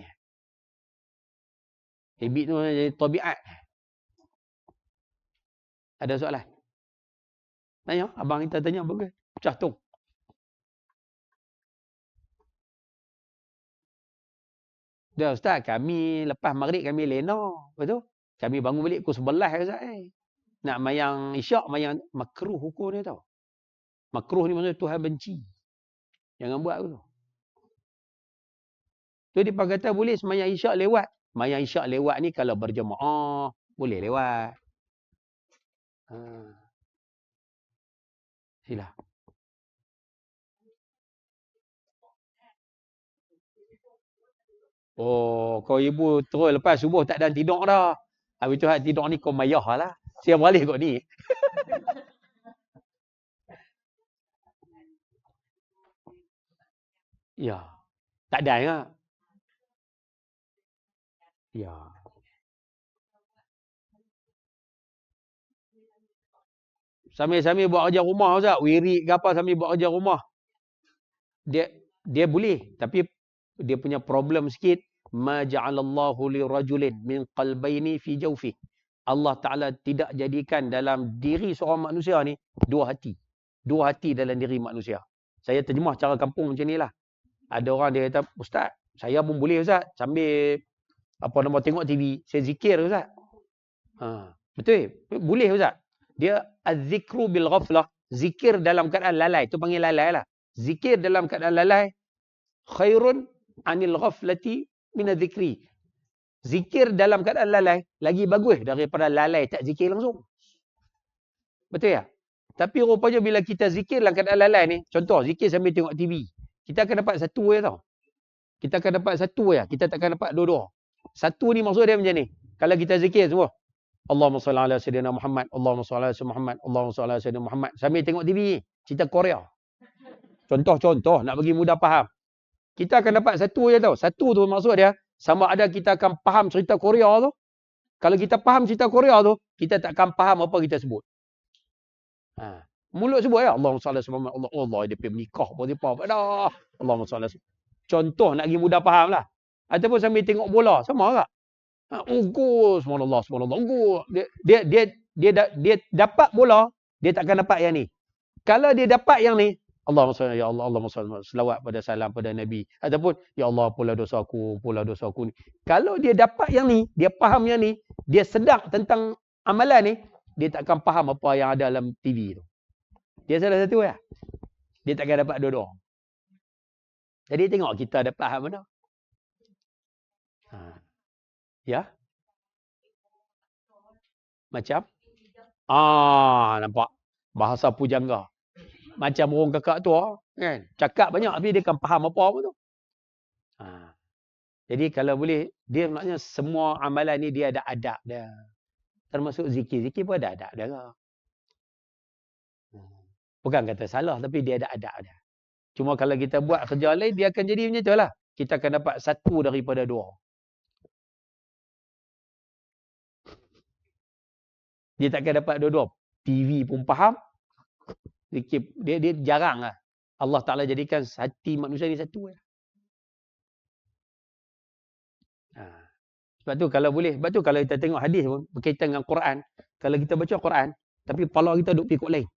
Habit tu jadi tabiat. Ada soalan? Tanya, abang kita tanya bagus. Pecah tu. Dah Ustaz, kami lepas maghrib kami lena. Betul? Kami bangun balik pukul 11 Ustaz. Nak mayang isyak, mayang makruh hukum dia tau. Makruh ni maksudnya Tuhan benci. Jangan buat tu. Tu dia kata boleh semayang isyak lewat. Mayang isyak lewat ni kalau berjemaah, boleh lewat. Sila. Oh, kau ibu terus lepas subuh tak ada tidur dah. Habis tu tidur ni kau mayah lah. Siap balik kau ni. Ya. Tak ada ya. Ya. Sambil-sambil buat kerja rumah Ustaz. Wirid ke apa sambil buat kerja rumah. Dia boleh. Tapi dia punya problem sikit. Ma ja'alallahu li rajulin min qalbaini fi jawfi. Allah Ta'ala tidak jadikan dalam diri seorang manusia ni dua hati. Dua hati dalam diri manusia. Saya terjemah cara kampung macam ni lah. Ada orang dia kata, Ustaz, saya pun boleh Ustaz. Sambil tengok TV, saya zikir Ustaz. Betul? Boleh Ustaz. Dia az-zikru bil ghaflah. Zikir dalam keadaan lalai. Itu panggil lalai lah. Zikir dalam keadaan lalai. Khairun anil ghaflati min az-zikri. Zikir dalam keadaan lalai lagi bagus daripada lalai tak zikir langsung. Betul tak? Tapi rupanya bila kita zikir dalam keadaan lalai ni, contoh zikir sambil tengok TV, kita akan dapat satu je tau. Kita akan dapat satu je. Kita takkan dapat dua-dua. Satu ni maksud dia macam ni. Kalau kita zikir semua, Allahumma salli ala sayyidina Muhammad, Allahumma salli ala sayyidina Muhammad, Allahumma salli ala sayyidina Muhammad. Sambil tengok TV, cerita Korea. Contoh nak bagi mudah faham. Kita akan dapat satu je tau. Satu tu maksud dia, sama ada kita akan faham cerita Korea tu. Kalau kita faham cerita Korea tu, kita tak akan faham apa kita sebut. Mulut sebut ya, Allahumma salli ala sayyidina Muhammad, Allah dia pergi menikah apa dah. Allahumma salli ala. Contoh nak bagi mudah faham lah. Ataupun sambil tengok bola, sama tak? Gol, subhanallah. Gol. Dia dapat bola, dia takkan dapat yang ni. Kalau dia dapat yang ni, Allahumma salli ya Allah, Allahumma salli selawat pada salam pada Nabi. Ataupun ya Allah pula dosa aku ni. Kalau dia dapat yang ni, dia faham yang ni, dia sedar tentang amalan ni, dia takkan faham apa yang ada dalam TV tu. Dia salah satu ya. Dia takkan dapat dua-dua. Jadi tengok kita dapat hak mana. Ya. Macam nampak bahasa pujangga. Macam orang kakak tua kan. Cakap banyak tapi dia kan faham apa tu. Jadi kalau boleh, dia maknanya semua amalan ni dia ada adab dia. Termasuk zikir. Zikir pun ada adab dia. Bukan kata salah tapi dia ada adab dia. Cuma kalau kita buat kerja lain, dia akan jadi macam tu lah. Kita akan dapat satu daripada dua. Dia takkan dapat dua-dua. TV pun faham. Dia jarang lah. Allah Ta'ala jadikan hati manusia ni satu lah. Sebab tu kalau boleh. Sebab tu kalau kita tengok hadis pun berkaitan dengan Quran. Kalau kita baca Quran, tapi kepala kita duduk pikuk lain.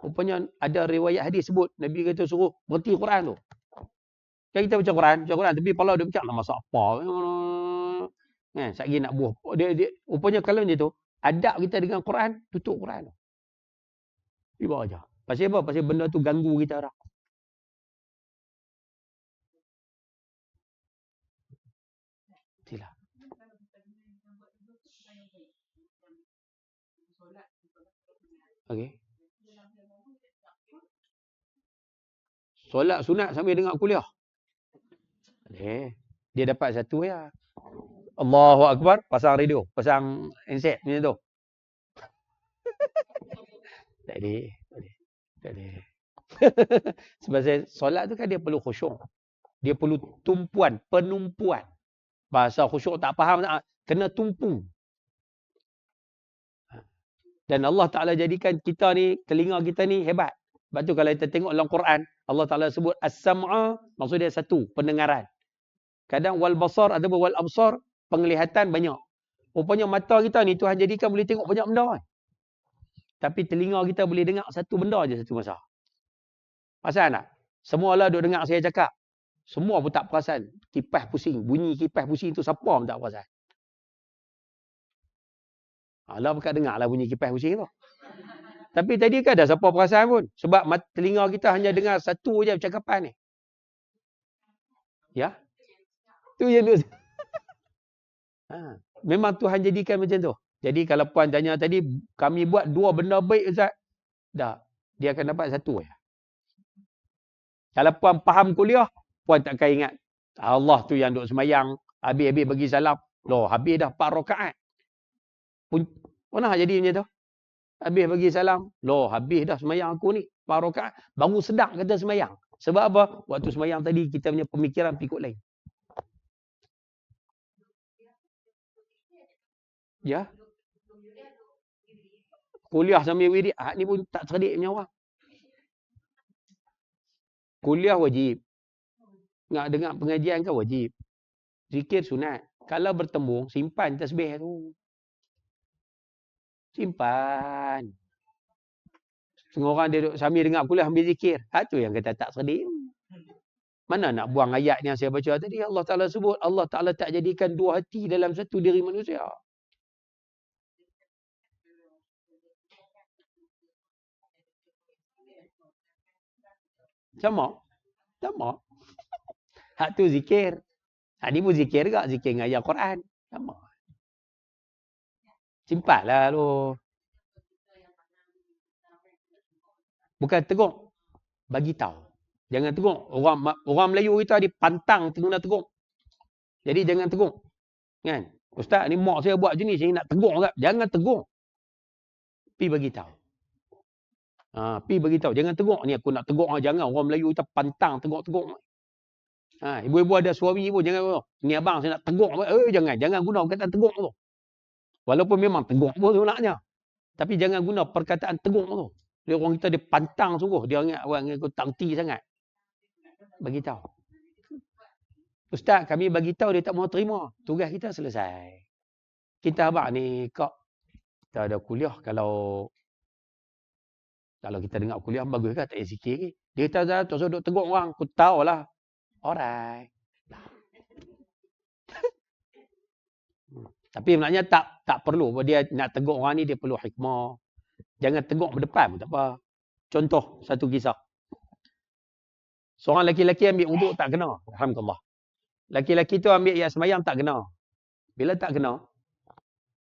Rupanya ada riwayat hadis sebut, Nabi kata suruh berhenti Quran tu. Kan kita baca Quran, tapi kepala dia macam nak masak apa. Sekali nak buah. Rupanya kalau macam tu, adab kita dengan Quran, tutup Quran tu. Ibarat aja. Pasal apa? Pasal benda tu ganggu kita dah. Sila. Okey. Solat sunat sambil dengar kuliah. Dia dapat satu ya. Allahu Akbar, pasang radio, pasang handset macam tu. Tak ada. Sebab solat tu kan dia perlu khusyuk. Dia perlu penumpuan. Bahasa khusyuk tak faham, kena tumpu. Dan Allah Ta'ala jadikan kita ni, telinga kita ni hebat. Sebab tu kalau kita tengok dalam Quran, Allah Ta'ala sebut as-sam'a, maksud dia satu, pendengaran. Kadang wal basar ataupun wal absar, penglihatan banyak. Rupanya mata kita ni Tuhan jadikan boleh tengok banyak benda kan. Tapi telinga kita boleh dengar satu benda je satu masa. Perasan tak? Semua lah duk dengar saya cakap. Semua pun tak perasan. Kipas pusing. Bunyi kipas pusing tu siapa pun tak perasan. Alah bukan dengar lah bunyi kipas pusing tu. Tapi tadi kan ada siapa perasan pun. Sebab telinga kita hanya dengar satu je percakapan ni. Ya? Tu yang tu. Memang Tuhan jadikan macam tu. Jadi kalau puan tanya tadi, kami buat dua benda baik Ustaz. Dah. Dia akan dapat satu je. Kalau puan faham kuliah, puan takkan ingat. Allah tu yang duk semayang. Habis-habis bagi salam. Loh, habis dah 4 rakaat. Pernah jadi macam tu? Habis bagi salam. Loh, habis dah semayang aku ni. 4 rakaat. Baru sedap kata semayang. Sebab apa? Waktu semayang tadi, kita punya pemikiran pikut lain. Ya? Kuliah sambil wirid. Ni pun tak cerdik punya orang. Kuliah wajib. Nak dengar pengajian kan wajib. Zikir sunat. Kalau bertembung, simpan tasbih tu. Simpan. Semua orang dia duduk sambil dengar kuliah ambil zikir. Tu yang kata tak sedia. Mana nak buang ayat yang saya baca tadi. Allah Ta'ala sebut. Allah Ta'ala tak jadikan dua hati dalam satu diri manusia. Sama. Sama. Hak tu zikir. Hak ni pun zikir juga. Zikir dengan ayat Quran. Sama. Simpanlah tu. Bukan tegur. Bagi tahu. Jangan tegur. Orang Melayu kita dia pantang kena tegur. Jadi jangan tegur. Kan? Ustaz ni mak saya buat macam ni. Saya nak tegur tak? Jangan tegur. Pi bagi tahu. Pi bagi tahu. Jangan tegur. Ni aku nak tegur. Jangan. Orang Melayu kita pantang tegur-tegur. Ibu-ibu ada suami pun jangan. Ni abang saya nak tegur. Jangan. Jangan guna perkataan tegur tu. Walaupun memang tegur pun sebenarnya. Tapi jangan guna perkataan tegur tu. Dia orang kita dia pantang sungguh. Dia ingat orang yang tak reti sangat. Bagi tahu. Ustaz, kami bagi tahu dia tak mau terima. Tugas kita selesai. Kita abang ni kak kita ada kuliah kalau kita dengar kuliah bagus ke tak payah sikit ke. Dia kata tak usah duk tegur orang. Aku tahulah. Alright. Tapi sebenarnya tak perlu. Dia nak tegur orang ni dia perlu hikmah. Jangan tegur berdepan pun tak apa. Contoh satu kisah. Seorang lelaki ambil wuduk tak kena. Alhamdulillah. Lelaki tu ambil ayat semayang tak kena. Bila tak kena,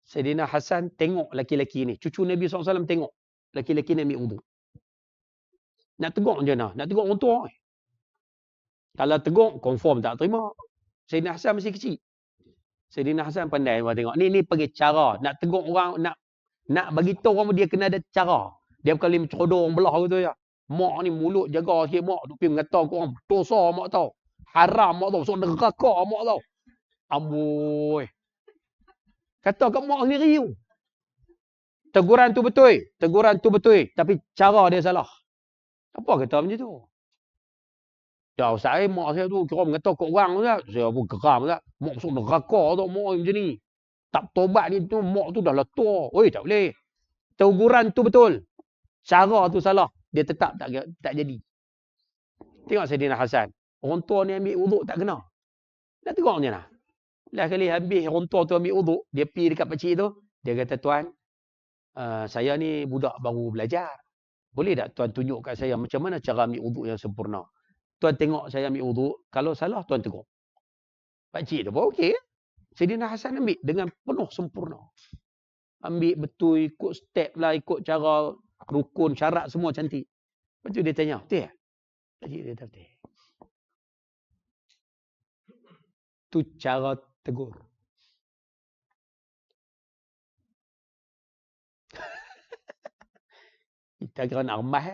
Sayyidina Hasan tengok lelaki ni. Cucu Nabi SAW tengok. Lelaki ni ambil wuduk. Nak tegur macam mana? Nak tegur orang tua. Kalau tegur, confirm tak terima. Sayyidina Hasan masih kecil. Sayyidina Hasan pandai tengok. Ni pergi cara. Nak tegur orang, nak bagi tahu orang dia kena ada cara. Dia bukan boleh mencodor orang belah gitu ya. Mak ni mulut jaga sikit mak. Dia pergi mengata ke orang dosa mak tahu. Haram mak tahu. So neraka mak tahu. Amboi. Kata kat mak sendiri tu. Teguran tu betul. Teguran tu betul. Tapi cara dia salah. Apa kata macam tu? Dah saya mak saya tu kira mengata kat orang tu tak. Saya pun geram tak. Mak masuk neraka tu mak macam ni. Tak tobat dia tu mak tu dah lah tua. Oi tak boleh. Teguran tu betul. Cara tu salah. Dia tetap tak jadi. Tengok Sayyidina Hasan. Orang tua ni ambil wuduk tak kena. Nak tegur macam mana? Lah kali habis orang tua tu ambil wuduk. Dia pergi dekat pakcik tu. Dia kata, Tuan, saya ni budak baru belajar. Boleh tak Tuan tunjuk kat saya macam mana cara ambil wuduk yang sempurna? Tuan tengok saya ambil wuduk. Kalau salah, Tuan tegur. Pakcik tu pun okey. Sayyidina Hasan ambil dengan penuh sempurna. Ambil betul, ikut step lah, ikut cara rukun, syarat semua cantik. Lepas tu dia tanya, betul tak? Pakcik dia kata, betul. Tu cara tegur. Kita kira nak remah.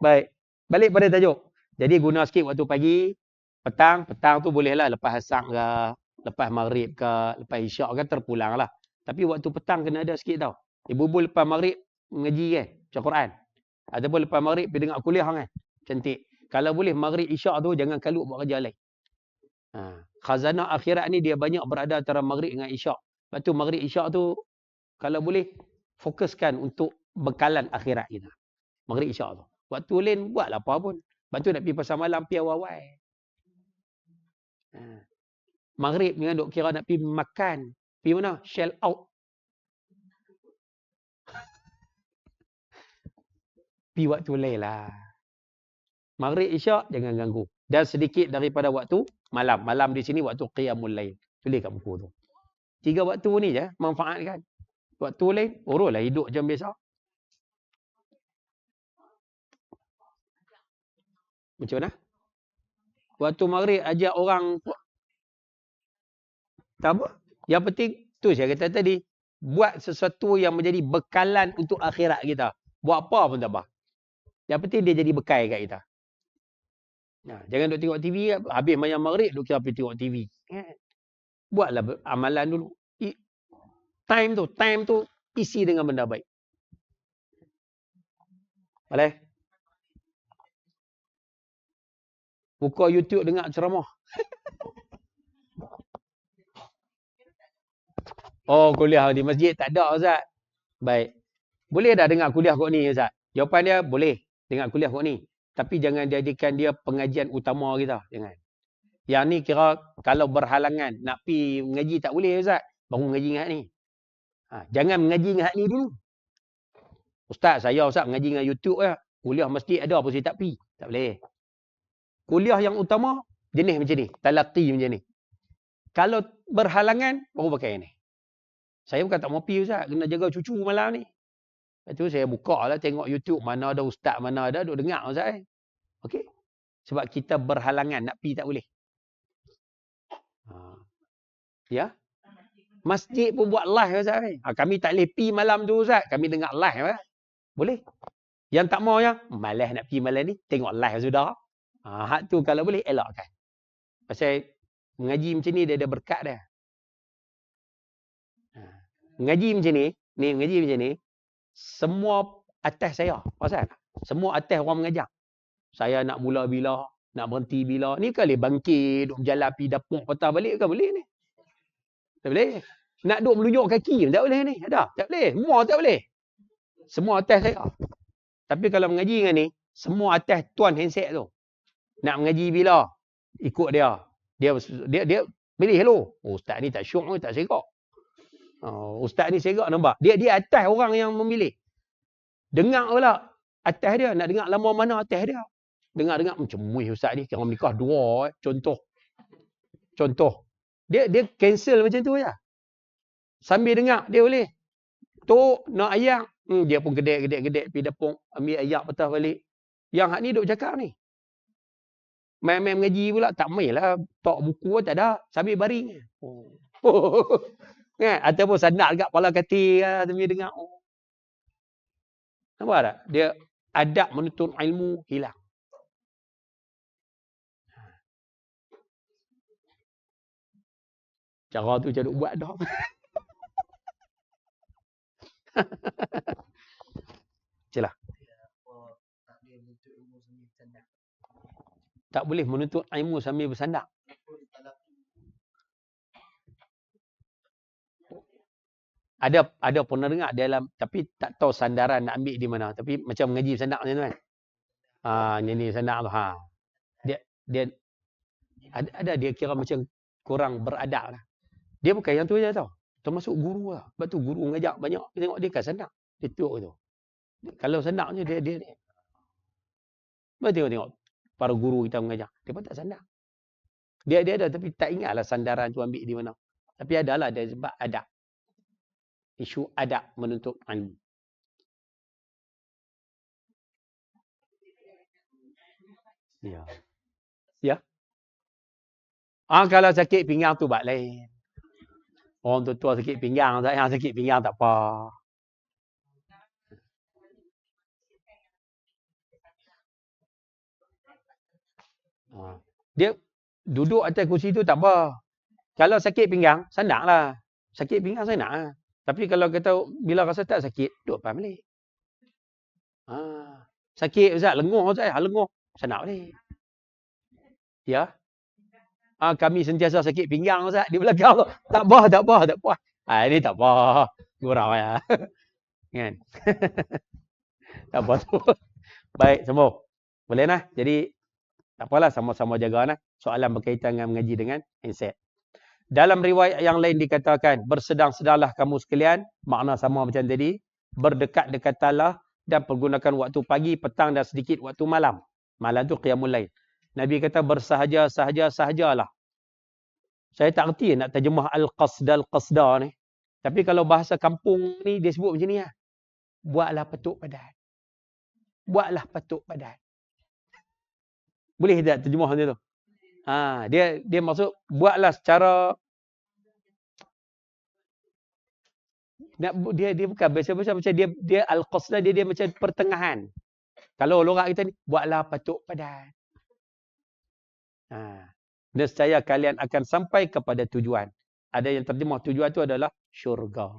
Baik. Balik pada tajuk. Jadi guna sikit waktu pagi. Petang tu bolehlah lepas asar ke. Lepas maghrib ke. Lepas isyak ke terpulang lah. Tapi waktu petang kena ada sikit tau. Ibu-ibu lepas maghrib mengaji kan. Baca Quran. Ataupun lepas maghrib pergi dengar kuliah kan. Cantik. Kalau boleh maghrib isyak tu jangan kalut buat kerja lain. Khazanah akhirat ni dia banyak berada antara maghrib dengan isyak. Lepas tu maghrib isyak tu kalau boleh fokuskan untuk bekalan akhirat kita. Maghrib isyak tu. Waktu lain buatlah apa pun. Lepas tu nak pergi pasar malam pergi awal-awal. Maghrib dengan duk kira nak pergi makan. Pergi mana? Shell out. Pergi waktu lain lah. Maghrib isyak jangan ganggu. Dan sedikit daripada waktu malam. Malam di sini waktu qiyamul lail. Tulis kat buku tu. 3 waktu ni je manfaatkan. Waktu lain uruslah hidup jam biasa. Macam mana? Waktu maghrib ajak orang tak apa. Yang penting tu saya kata tadi, buat sesuatu yang menjadi bekalan untuk akhirat kita. Buat apa pun tak apa. Yang penting dia jadi bekal kat kita. Jangan duk tengok TV, habis mayang maghrib duk kira pergi tengok TV. Buatlah amalan dulu. Time tu isi dengan benda baik. Boleh? Buka YouTube dengar ceramah. Oh, kuliah di masjid tak ada Ustaz. Baik. Boleh dah dengar kuliah kau ni Ustaz? Jawapan dia boleh dengar kuliah kau ni. Tapi jangan jadikan dia pengajian utama kita. Jangan. Yang ni kira kalau berhalangan nak pi mengaji tak boleh Ustaz. Baru mengaji dengan ni. Jangan mengaji dengan ni dulu. Ustaz, saya Ustaz mengaji dengan YouTube ya. Kuliah masjid ada apa saya tak pi? Tak boleh. Kuliah yang utama jenis macam ni, talaqi macam ni. Kalau berhalangan baru pakai ni. Saya bukan tak mau pi Ustaz, kena jaga cucu malam ni. Lepas tu saya buka lah tengok YouTube mana ada ustaz mana ada duk dengar Ustaz. Okey. Sebab kita berhalangan nak pi tak boleh. Ya. Masjid pun buat live Ustaz. Kami tak boleh pi malam tu Ustaz, kami dengar live boleh. Yang tak mau yang malas nak pi malam ni, tengok live sudah. Hak tu kalau boleh elakkan. Pasal mengaji macam ni dia ada berkat dia. Mengaji macam ni mengaji macam ni, semua atas saya. Pasal semua atas orang mengajar. Saya nak mula bila, nak berhenti bila. Ni kali bangkit, duk berjalan pi dapur patah balik kan boleh ni. Tak boleh. Nak duk melunjuk kaki tak boleh ni. Ada? Tak boleh. Semua tak boleh. Semua atas saya. Tapi kalau mengaji dengan ni, semua atas tuan handset tu. Nak mengaji bila? Ikut dia. Dia pilih hello. Oh, ustaz ni tak syok, tak serak. Ustaz ni serak nampak. Dia atas orang yang memilih. Dengar pula atas dia. Nak dengar lama mana atas dia. Dengar macam muih ustaz ni. Kira menikah dua. Contoh. Dia cancel macam tu je. Sambil dengar dia boleh. Tok nak ayak. Dia pun gedek pergi dapur. Ambil ayak patah balik. Yang hak ni duk cakap ni. Main-main mengaji pula. Tak main lah. Tok buku tak ada. Sambil baring. Ataupun sandak dekat kepala katil. Sambil dengar. Nampak tak? Dia adab menuntut ilmu hilang. Cara tu macam duk buat dah. Celah. Tak boleh menuntut ilmu sambil bersandar. Ada pernah dengar dalam, tapi tak tahu sandaran nak ambil di mana. Tapi macam mengaji bersandar macam tu kan. Ni sandar tu. Dia ada dia kira macam kurang beradab lah. Dia bukan yang tu je tau. Termasuk guru lah. Sebab tu guru mengajak banyak. Tengok dia kan sandar. Dia tuk tu. Kalau sandarnya dia. Sebab tengok. Para guru kita mengajar. Dia pun tak sandar. Dia ada tapi tak ingatlah sandaran tu ambil di mana. Tapi adalah dia sebab adab. Isu adab menuntut ilmu. Ya. Kalau sakit pinggang tu bak lain. Orang tua sakit pinggang, yang sakit pinggang tak apa. Dia duduk atas kursi tu tak apa. Kalau sakit pinggang, sandaklah. Sakit pinggang sandar lah. Tapi kalau kata bila rasa tak sakit, duduk apa balik. Sakit Ustaz, lenguh Ustaz, lenguh. Sandar balik. Ya. Kami sentiasa sakit pinggang Ustaz di belakang tu. Tak apa. Ini tak apa. Gurau ya. Kan? Tak apa tu. Baik, sembuh. Boleh nah. Jadi tak apalah, sama-sama jaga nah. Soalan berkaitan dengan mengaji dengan handset. Dalam riwayat yang lain dikatakan, bersedang-sedanglah kamu sekalian, makna sama macam tadi, berdekat-dekatanlah dan pergunakan waktu pagi, petang dan sedikit waktu malam. Malam tu qiyamul lail. Nabi kata bersahaja-sahajalah. Saya tak erti nak terjemah al-qasda ni. Tapi kalau bahasa kampung ni dia sebut macam ni lah. Buatlah patuk padat. Boleh tak terjemah macam tu? Dia maksud buatlah secara dia bukan biasa-biasa macam dia al-qasda dia macam pertengahan. Kalau lorak kita ni buatlah patuk padat. Nescaya kalian akan sampai kepada tujuan. Ada yang terjemah tujuan tu adalah syurga.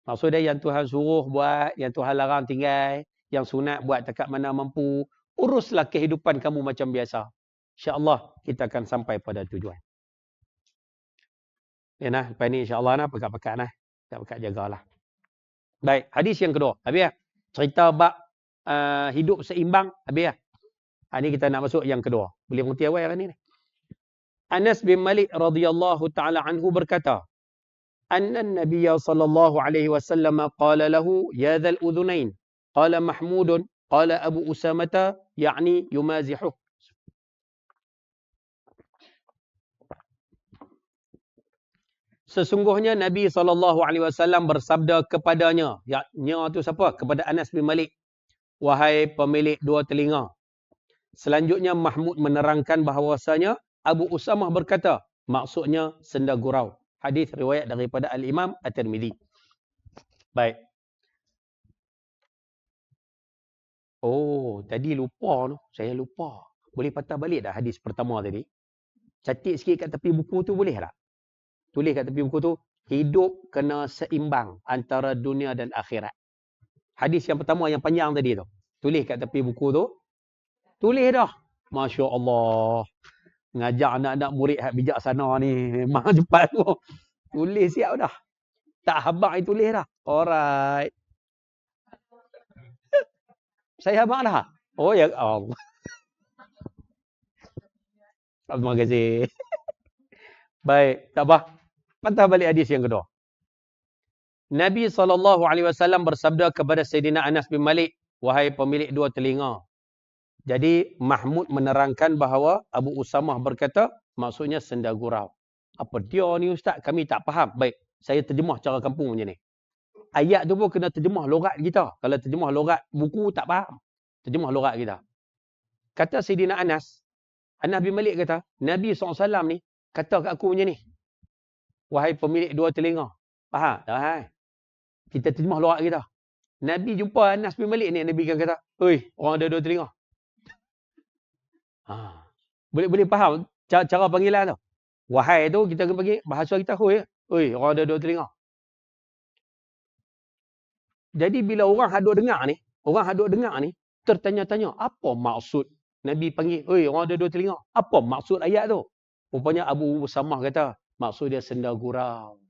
Maksudnya yang Tuhan suruh buat, yang Tuhan larang tinggal, yang sunat buat dekat mana mampu. Uruslah kehidupan kamu macam biasa. InsyaAllah kita akan sampai pada tujuan. Ya nah, lepas ni insya-Allah nah pekat-pekat nah. Pekat-pekat jagalah. Baik, hadis yang kedua. Habis ya. Cerita bab hidup seimbang, habis ya. Ini kita nak masuk yang kedua. Boleh mengerti awal yang ni. Anas bin Malik radhiyallahu taala anhu berkata, "Anna an-nabiy sallallahu alaihi wasallam qala lahu ya dhal udhunain." Qala Mahmud, qala Abu Usamah, yakni yumazihu. Sesungguhnya Nabi SAW bersabda kepadanya. Ya, tu siapa? Kepada Anas bin Malik. Wahai pemilik dua telinga. Selanjutnya Mahmud menerangkan bahawasanya Abu Usamah berkata. Maksudnya senda gurau. Hadis riwayat daripada Al-Imam At-Tirmidzi. Baik. Oh, tadi lupa tu. Saya lupa. Boleh patah balik dah hadis pertama tadi? Catik sikit kat tepi buku tu boleh tak? Tulis kat tepi buku tu. Hidup kena seimbang antara dunia dan akhirat. Hadis yang pertama yang panjang tadi tu. Tulis kat tepi buku tu. Tulis dah. Masya Allah. Ngajar anak-anak murid hak bijaksana ni. Memang cepat tu. Tulis siap dah. Tak habaq tulis dah. Alright. Saya habaq dah. Oh ya Allah. Terima kasih. Baik. Tak apa. Patah balik hadis yang kedua. Nabi SAW bersabda kepada Sayyidina Anas bin Malik. Wahai pemilik dua telinga. Jadi Mahmud menerangkan bahawa Abu Usamah berkata. Maksudnya senda gurau. Apa dia ni ustaz? Kami tak faham. Baik. Saya terjemah cara kampung macam ni. Ayat tu pun kena terjemah logat kita. Kalau terjemah logat buku tak faham. Terjemah logat kita. Kata Sayyidina Anas. Anas bin Malik kata. Nabi SAW ni. Kata kat aku macam ni. Wahai pemilik dua telinga. Faham? Tak. Kita terjemah logat kita. Nabi jumpa Anas bin Malik ni. Nabi kan kata. Oi, orang ada dua telinga. Boleh faham cara panggilan tu. Wahai tu kita kena panggil bahasa kita hoi. Oi, orang ada dua telinga. Jadi bila orang hadut dengar ni, tertanya-tanya, apa maksud Nabi panggil, oi, orang ada dua telinga. Apa maksud ayat tu? Rupanya Abu Usamah kata, maksud dia senda gurau.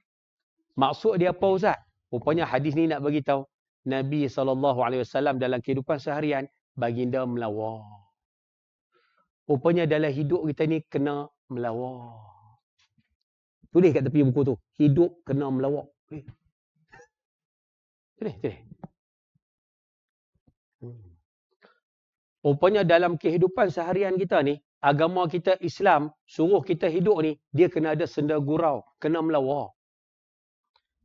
Maksud dia apa ustaz? Rupanya hadis ni nak bagi tahu Nabi SAW dalam kehidupan seharian baginda melawar. Rupanya dalam hidup kita ni kena melawar. Tulis kat tepi buku tu. Hidup kena melawak. Tulis. Rupanya dalam kehidupan seharian kita ni, agama kita Islam, suruh kita hidup ni, dia kena ada senda gurau. Kena melawak.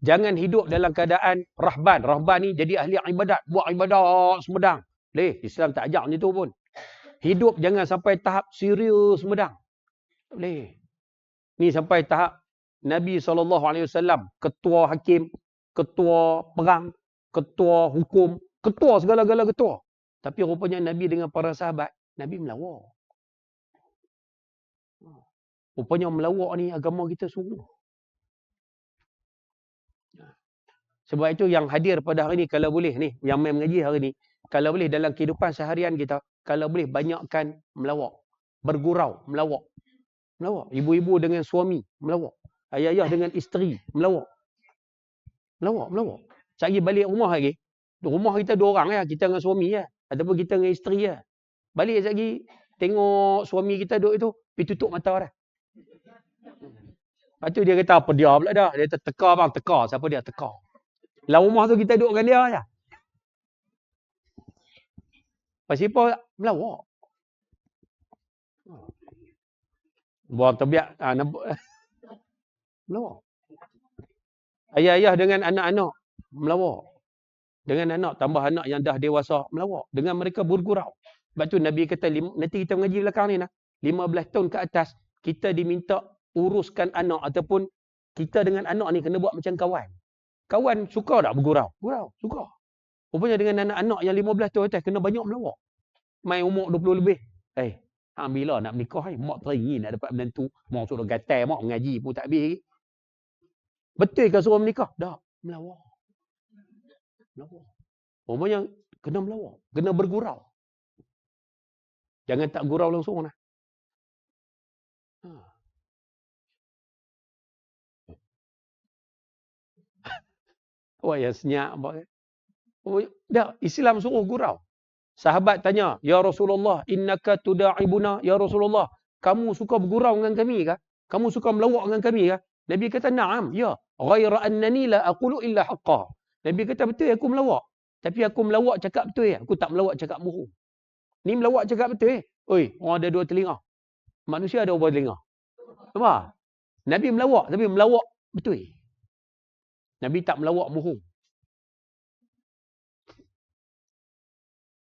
Jangan hidup dalam keadaan rahban. Rahban ni jadi ahli ibadat. Buat ibadat semedang. Islam tak ajar macam tu pun. Hidup jangan sampai tahap serius semedang. Tak boleh. Ni sampai tahap Nabi SAW, ketua hakim, ketua perang, ketua hukum, ketua segala-gala ketua. Tapi rupanya Nabi dengan para sahabat, Nabi melawak. Rupanya melawak ni agama kita suruh. Sebab itu yang hadir pada hari ni, kalau boleh ni, yang main mengaji hari ni, kalau boleh dalam kehidupan seharian kita, kalau boleh banyakkan melawak. Bergurau, melawak. Melawak. Ibu-ibu dengan suami, melawak. Ayah-ayah dengan isteri, melawak. Melawak. Sehari balik rumah lagi, rumah kita dua orang ya, kita dengan suami ya, ataupun kita dengan isteri ya. Balik lagi, tengok suami kita duduk itu, pergi tutup mata dah. Lepas tu dia kata, apa dia pula dah? Dia kata, teka bang, teka. Siapa dia? Teka. Dalam rumah tu kita duduk dengan dia aja. Pasal apa? Melawak. Buang terbiak. Nampak. Melawak. Ayah-ayah dengan anak-anak. Melawak. Dengan anak, tambah anak yang dah dewasa. Melawak. Dengan mereka bergurau. Sebab tu Nabi kata, nanti kita mengaji belakang ni nah. 15 tahun ke atas, kita diminta uruskan anak. Ataupun kita dengan anak ni kena buat macam kawan. Kawan suka tak bergurau? Gurau. Suka. Rupanya dengan anak-anak yang 15 tahun atas, kena banyak melawak. Main umur 20 lebih. Bila nak menikah, mak teringin nak dapat menantu. Mak suruh gatai, mak mengaji pun tak habis. Betul ke suruh menikah? Tak. Melawak. Rupanya kena melawak. Kena bergurau. Jangan tak gurau langsung lah. Awak yang senyap. Oh, dah, Islam suruh gurau. Sahabat tanya, "Ya Rasulullah, innaka tuda'ibuna, ya Rasulullah, kamu suka bergurau dengan kami kah? Kamu suka melawak dengan kami kah?" Nabi kata, "Na'am, ya. Ghaira annani la aqulu illa haqqa." Nabi kata, "Betul aku melawak. Tapi aku melawak cakap betul ya. Aku tak melawak cakap bohong." Ni melawak cakap betul. Oi, orang ada dua telinga. Manusia ada berapa telinga? Apa? Nabi melawak tapi melawak betul. Nabi tak melawak bohong.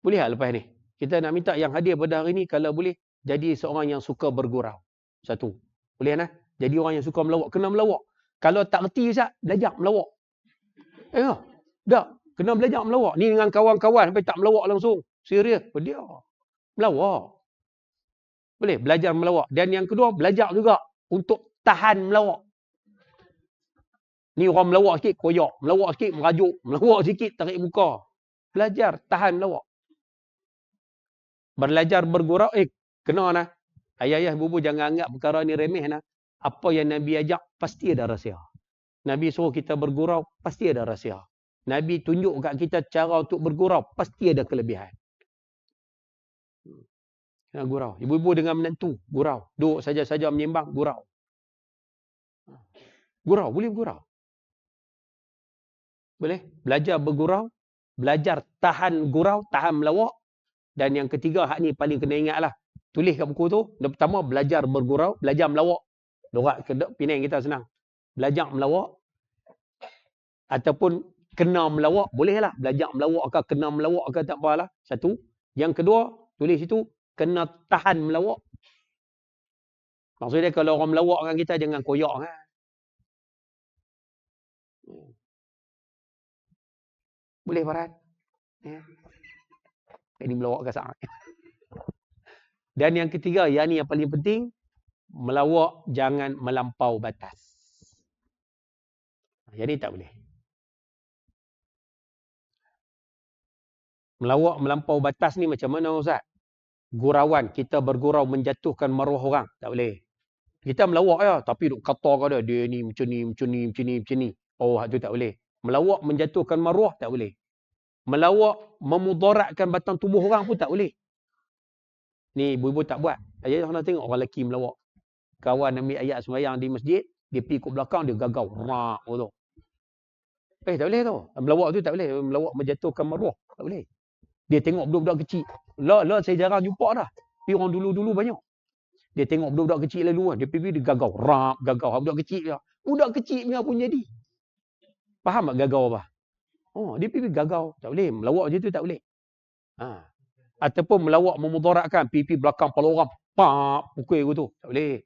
Boleh tak lepas ni? Kita nak minta yang hadir pada hari ni kalau boleh jadi seorang yang suka bergurau. Satu. Boleh nah? Jadi orang yang suka melawak, kena melawak. Kalau tak reti Ustaz, belajar melawak. Tak. Kena belajar melawak. Ni dengan kawan-kawan sampai tak melawak langsung. Serius. Dia melawak. Boleh belajar melawak. Dan yang kedua, belajar juga untuk tahan melawak. Ni orang melawak sikit, koyak. Melawak sikit, merajuk. Melawak sikit, tarik muka. Belajar tahan melawak. Belajar bergurau, kena nah. Ayah-ayah, ibu-ibu jangan anggap perkara ni remeh nah. Apa yang Nabi ajak, pasti ada rahsia. Nabi suruh kita bergurau, pasti ada rahsia. Nabi tunjuk kat kita cara untuk bergurau, pasti ada kelebihan. Kena gurau. Ibu-ibu dengan menantu, gurau. Duduk saja-saja menyembang, gurau. Gurau, boleh bergurau. Boleh. Belajar bergurau, belajar tahan gurau, tahan melawak. Dan yang ketiga, hak ni paling kena ingat lah. Tulis kat buku tu. Yang pertama, belajar bergurau, belajar melawak. Lorak ke Penang kita senang. Belajar melawak. Ataupun kena melawak, boleh lah. Belajar melawak ke, kena melawak ke, tak apalah. Satu. Yang kedua, tulis itu, kena tahan melawak. Maksudnya kalau orang melawak dengan kita, jangan koyak kan. Boleh Farhan? Ya. Ini melawak kasar. Dan yang ketiga, yang ni yang paling penting, melawak jangan melampau batas. Yang ni tak boleh. Melawak melampau batas ni macam mana Ustaz? Gurauan, kita bergurau menjatuhkan maruah orang. Tak boleh. Kita melawak ya, tapi duk kata ke dia ni macam ni, macam ni, macam ni, macam ni. Oh, itu tak boleh. Melawak menjatuhkan maruah, tak boleh. Melawak memudaratkan batang tubuh orang pun tak boleh. Ni ibu-ibu tak buat. Ayah nak tengok orang lelaki melawak. Kawan ambil ayat sembahyang di masjid, dia pergi ke belakang, dia gagau. Rak, tu. Tak boleh tu. Melawak tu tak boleh. Melawak menjatuhkan maruah. Tak boleh. Dia tengok budak-budak kecil. Lah saya jarang jumpa dah. Tapi orang dulu-dulu banyak. Dia tengok budak-budak kecil lalu kan. Dia pergi, dia gagau. Rak, gagau. Budak kecil dia. Budak kecil punya pun jadi. Faham tak gagau apa? Oh, dia pergi gagau. Tak boleh. Melawak macam tu tak boleh. Ataupun melawak memudaratkan. Pipi belakang kepala orang. Pap, pukul tu. Tak boleh.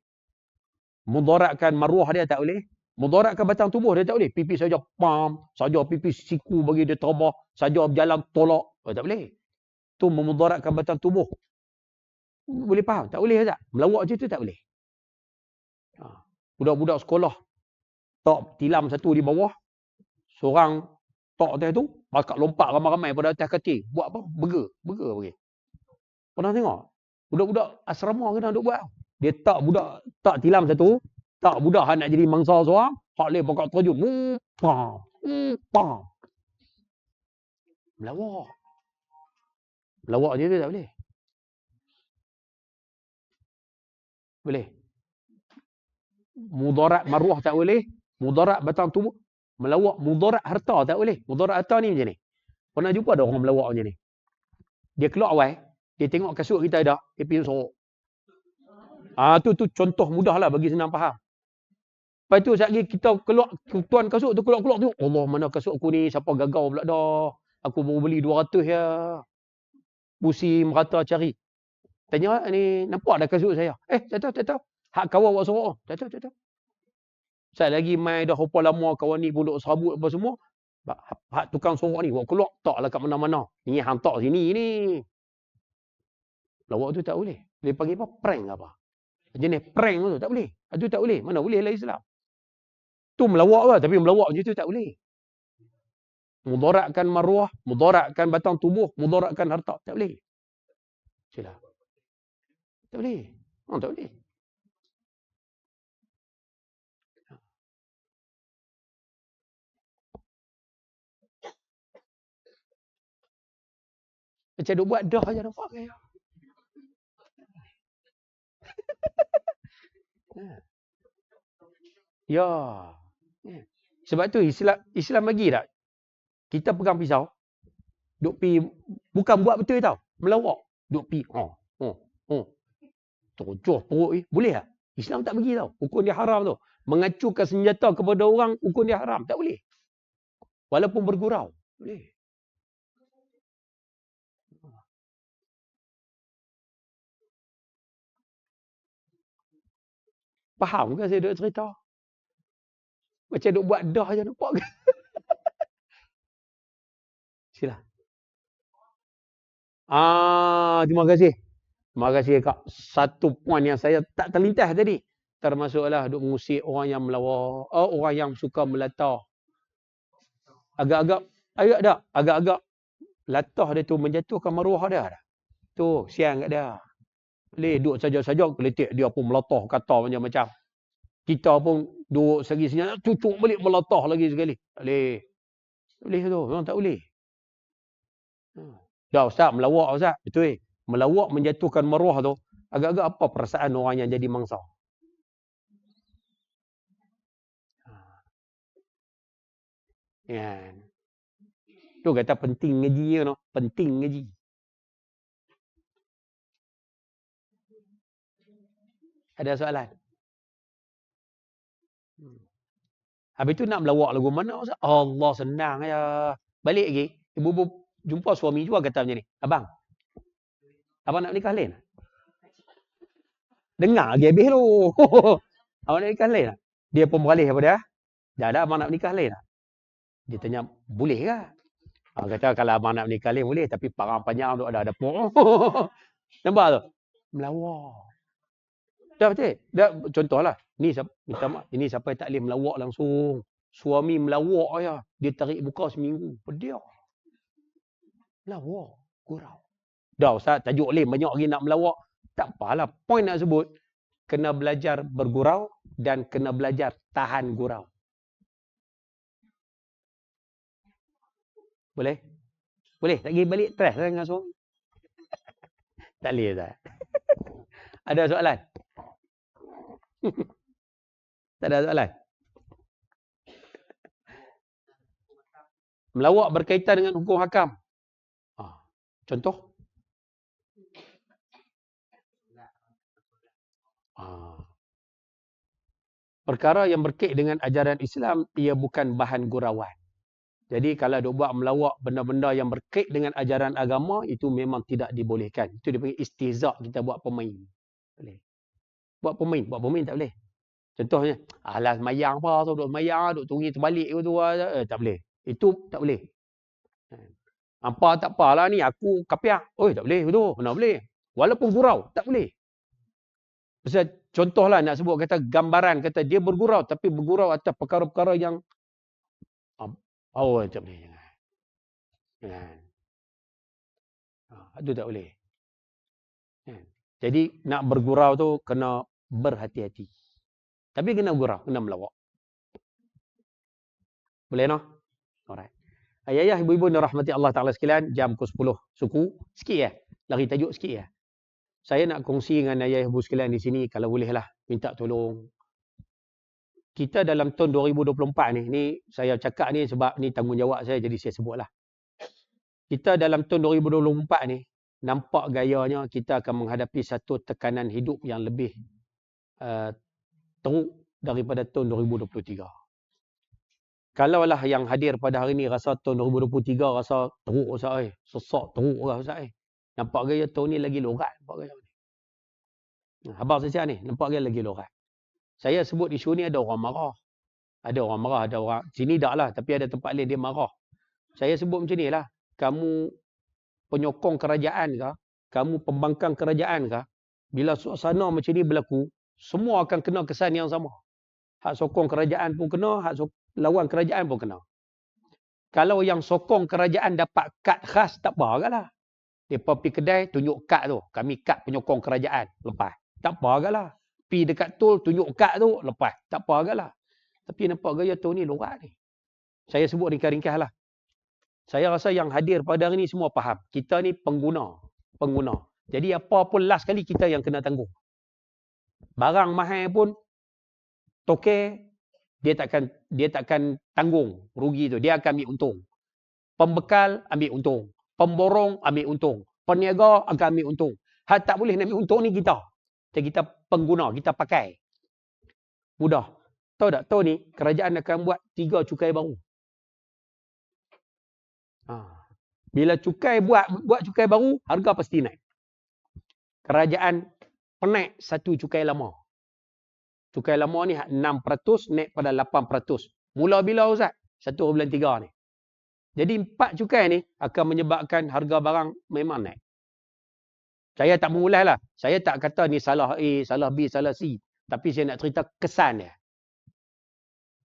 Mudaratkan maruah dia tak boleh. Mudaratkan batang tubuh dia tak boleh. Pipi saja pam. Saja pipi siku bagi dia terbah. Saja berjalan tolak. Tak boleh. Tu memudaratkan batang tubuh. Boleh faham? Tak boleh tak? Melawak macam tu tak boleh. Budak-budak sekolah. Tak tilam satu di bawah. Seorang tak atas tu. Bakal lompat ramai-ramai pada atas katil. Buat apa? Burger bagi. Pernah tengok? Budak-budak asrama kena duk buat. Dia tak budak tak tilam satu. Tak budak nak jadi mangsa seorang. Hak leh bakal terjun. Pam. Melawak. Melawak je tu tak boleh. Boleh. Mudarat maruah tak boleh. Mudarat batang tubuh. Melawak mudarat harta tak boleh. Mudarat harta ni macam ni. Pernah jumpa ada orang melawak macam ni. Dia keluar awal. Dia tengok kasut kita ada. Dia pergi sorok. Tu contoh mudah lah bagi senang faham. Lepas tu sekejap lagi kita keluar. Tuan kasut tu keluar-keluar tu. Allah, mana kasut aku ni. Siapa gagau pula dah. Aku baru beli 200 ya. Pusing merata cari. Tanya ni, nampak dah kasut saya? Tak tahu. Hak kawan buat sorok. Tak tahu. Saya lagi main dah hoppa lama kawan ni pun duk serabut apa semua. Hak tukang sorok ni buat keluar taklah kat mana-mana. Ni hantar sini ni. Lawak tu tak boleh. Dia panggil apa? Prank apa? Jenis prank tu tak boleh. Itu tak boleh. Mana boleh lah Islam. Tu melawak lah. Tapi melawak macam tu tak boleh. Mudaratkan maruah. Mudaratkan batang tubuh. Mudaratkan harta. Tak boleh. Sila. Tak boleh. Tak boleh. Macam duk buat dah je nampak gaya. Ya. Sebab tu Islam bagi tak? Kita pegang pisau, duk pi bukan buat betul tau, melawak. Duk pi Terjun perut ni. Boleh tak? Islam tak bagi tau. Hukum dia haram tu. Mengacurkan senjata kepada orang, hukum dia haram. Tak boleh. Walaupun bergurau. Boleh. Faham ke saya duk cerita? Macam duk buat dah je nampak ke? Sila. Terima kasih. Terima kasih Kak. Satu poin yang saya tak terlintas tadi. Termasuklah duk mengusik orang yang melawak. Orang yang suka melatah. Agak-agak latah dia tu menjatuhkan maruah dia dah. Tu, siang kat dia. Boleh duduk saja-saja, keletik dia pun melatah kata macam-macam. Kita pun duduk segi-segi, cucuk balik melatah lagi sekali. Tak boleh. Tak boleh tu, memang tak boleh. Dah Ustaz, melawak Ustaz. Betul. Melawak menjatuhkan maruah tu, agak-agak apa perasaan orang yang jadi mangsa? Kan. Tu kata penting ngaji je no. Penting ngaji. Ada soalan? Habis tu nak melawak lagu mana Ustaz? Allah senang ya. Balik lagi. Ibu-ibu jumpa suami juga kata macam ni. Abang nak nikah lain? Dengar lagi habis tu. Abang nak nikah lain? Dia pun beralih kepada dah abang nak nikah lain? Dia tanya, boleh ke? Abang kata kalau abang nak nikah lain boleh. Tapi parang panjang tu ada pun. Nampak tu? Melawak. Dah betul. Dah contohlah. Ni ini siapa yang tak boleh melawak langsung. Suami melawak ya. Dia tarik muka seminggu. Pedia. Melawak. Gurau. Dah Ustaz, tajuk lain banyak lagi nak melawak. Tak apalah. Poin nak sebut. Kena belajar bergurau dan kena belajar tahan gurau. Boleh? Boleh? Tak pergi balik stress dengan suami? Tak boleh Ustaz. Ada soalan? Tak ada soalan? Melawak berkaitan dengan hukum hakam. Contoh? Perkara yang berkait dengan ajaran Islam, ia bukan bahan gurauan. Jadi kalau duk buat melawak benda-benda yang berkait dengan ajaran agama, itu memang tidak dibolehkan. Itu dipanggil istihza', kita buat pemain. Boleh. Buat pemain tak boleh. Contohnya, alah semayang apa tu, duk semayang, duk tunggu terbalik tu, tak boleh. Itu tak boleh. Apa tak apalah ni, aku kapiah. Oi, tak boleh tu, mana boleh. Walaupun gurau, tak boleh. Pasal contohlah nak sebut kata gambaran, kata dia bergurau, tapi bergurau atas perkara-perkara yang tak boleh. Jangan. Itu tak boleh. Jadi nak bergurau tu kena berhati-hati. Tapi kena gurau, kena melawak. Boleh no? Alright. Ayah, ibu-ibu dan rahmati Allah Ta'ala sekalian, jam ke 10 suku. Sikit ya? Lari tajuk sikit ya? Saya nak kongsi dengan ayah ibu sekalian di sini, kalau bolehlah, minta tolong. Kita dalam tahun 2024 ni saya cakap ni sebab ni tanggungjawab saya, jadi saya sebutlah. Kita dalam tahun 2024 ni, nampak gayanya kita akan menghadapi satu tekanan hidup yang lebih teruk daripada tahun 2023. Kalaulah yang hadir pada hari ni rasa tahun 2023 rasa teruk Ustaz, sesak teruk lah Ustaz. Nampak gaya tahun ni lagi lorat. Nampak gaya ni. Abang saya ni, nampak gaya lagi lorat. Saya sebut isu ni ada orang marah. Ada orang marah, ada orang, sini tak lah, tapi ada tempat lain dia marah. Saya sebut macam ni lah. Kamu penyokong kerajaan ke? Kamu pembangkang kerajaan ke? Bila suasana macam ni berlaku, semua akan kena kesan yang sama. Hak sokong kerajaan pun kena, hak lawan kerajaan pun kena. Kalau yang sokong kerajaan dapat kad khas, tak apa agaklah. Mereka pergi kedai, tunjuk kad tu. Kami kad penyokong kerajaan. Lepas. Tak apa agaklah. Pergi dekat tol, tunjuk kad tu. Lepas. Tak apa agaklah. Tapi nampak gaya tu ni lorat ni. Saya sebut ringkas-ringkas lah. Saya rasa yang hadir pada hari ni semua faham. Kita ni pengguna. Jadi apa pun last kali kita yang kena tanggung. Barang mahal pun toke dia takkan tanggung rugi tu. Dia akan ambil untung. Pembekal ambil untung. Pemborong ambil untung. Peniaga akan ambil untung. Hal tak boleh nak ambil untung ni kita. Kita pengguna, kita pakai. Mudah. Tahu tak? Tahu ni kerajaan akan buat 3 cukai baru. Bila cukai buat cukai baru, harga pasti naik. Kerajaan penaik satu cukai lama. Cukai lama ni 6% naik pada 8%. Mula bila Ustaz? 1.3 ni. Jadi 4 cukai ni akan menyebabkan harga barang memang naik. Saya tak mengulas lah. Saya tak kata ni salah A, salah B, salah C. Tapi saya nak cerita kesan dia.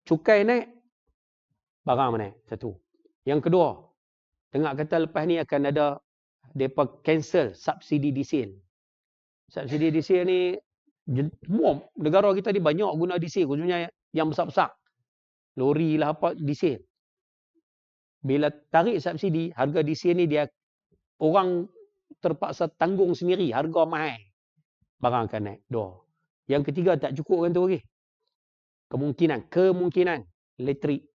Cukai naik, barang naik. Satu. Yang kedua, dengar kata lepas ni akan ada mereka cancel subsidi diesel. Subsidi diesel ni semua negara kita ni banyak guna diesel, khususnya yang besar-besar. Lori lah apa diesel. Bila tarik subsidi, harga diesel ni dia orang terpaksa tanggung sendiri, harga mahal. Barang akan naik. 2. Yang ketiga tak cukup kan tu lagi. Kemungkinan elektrik.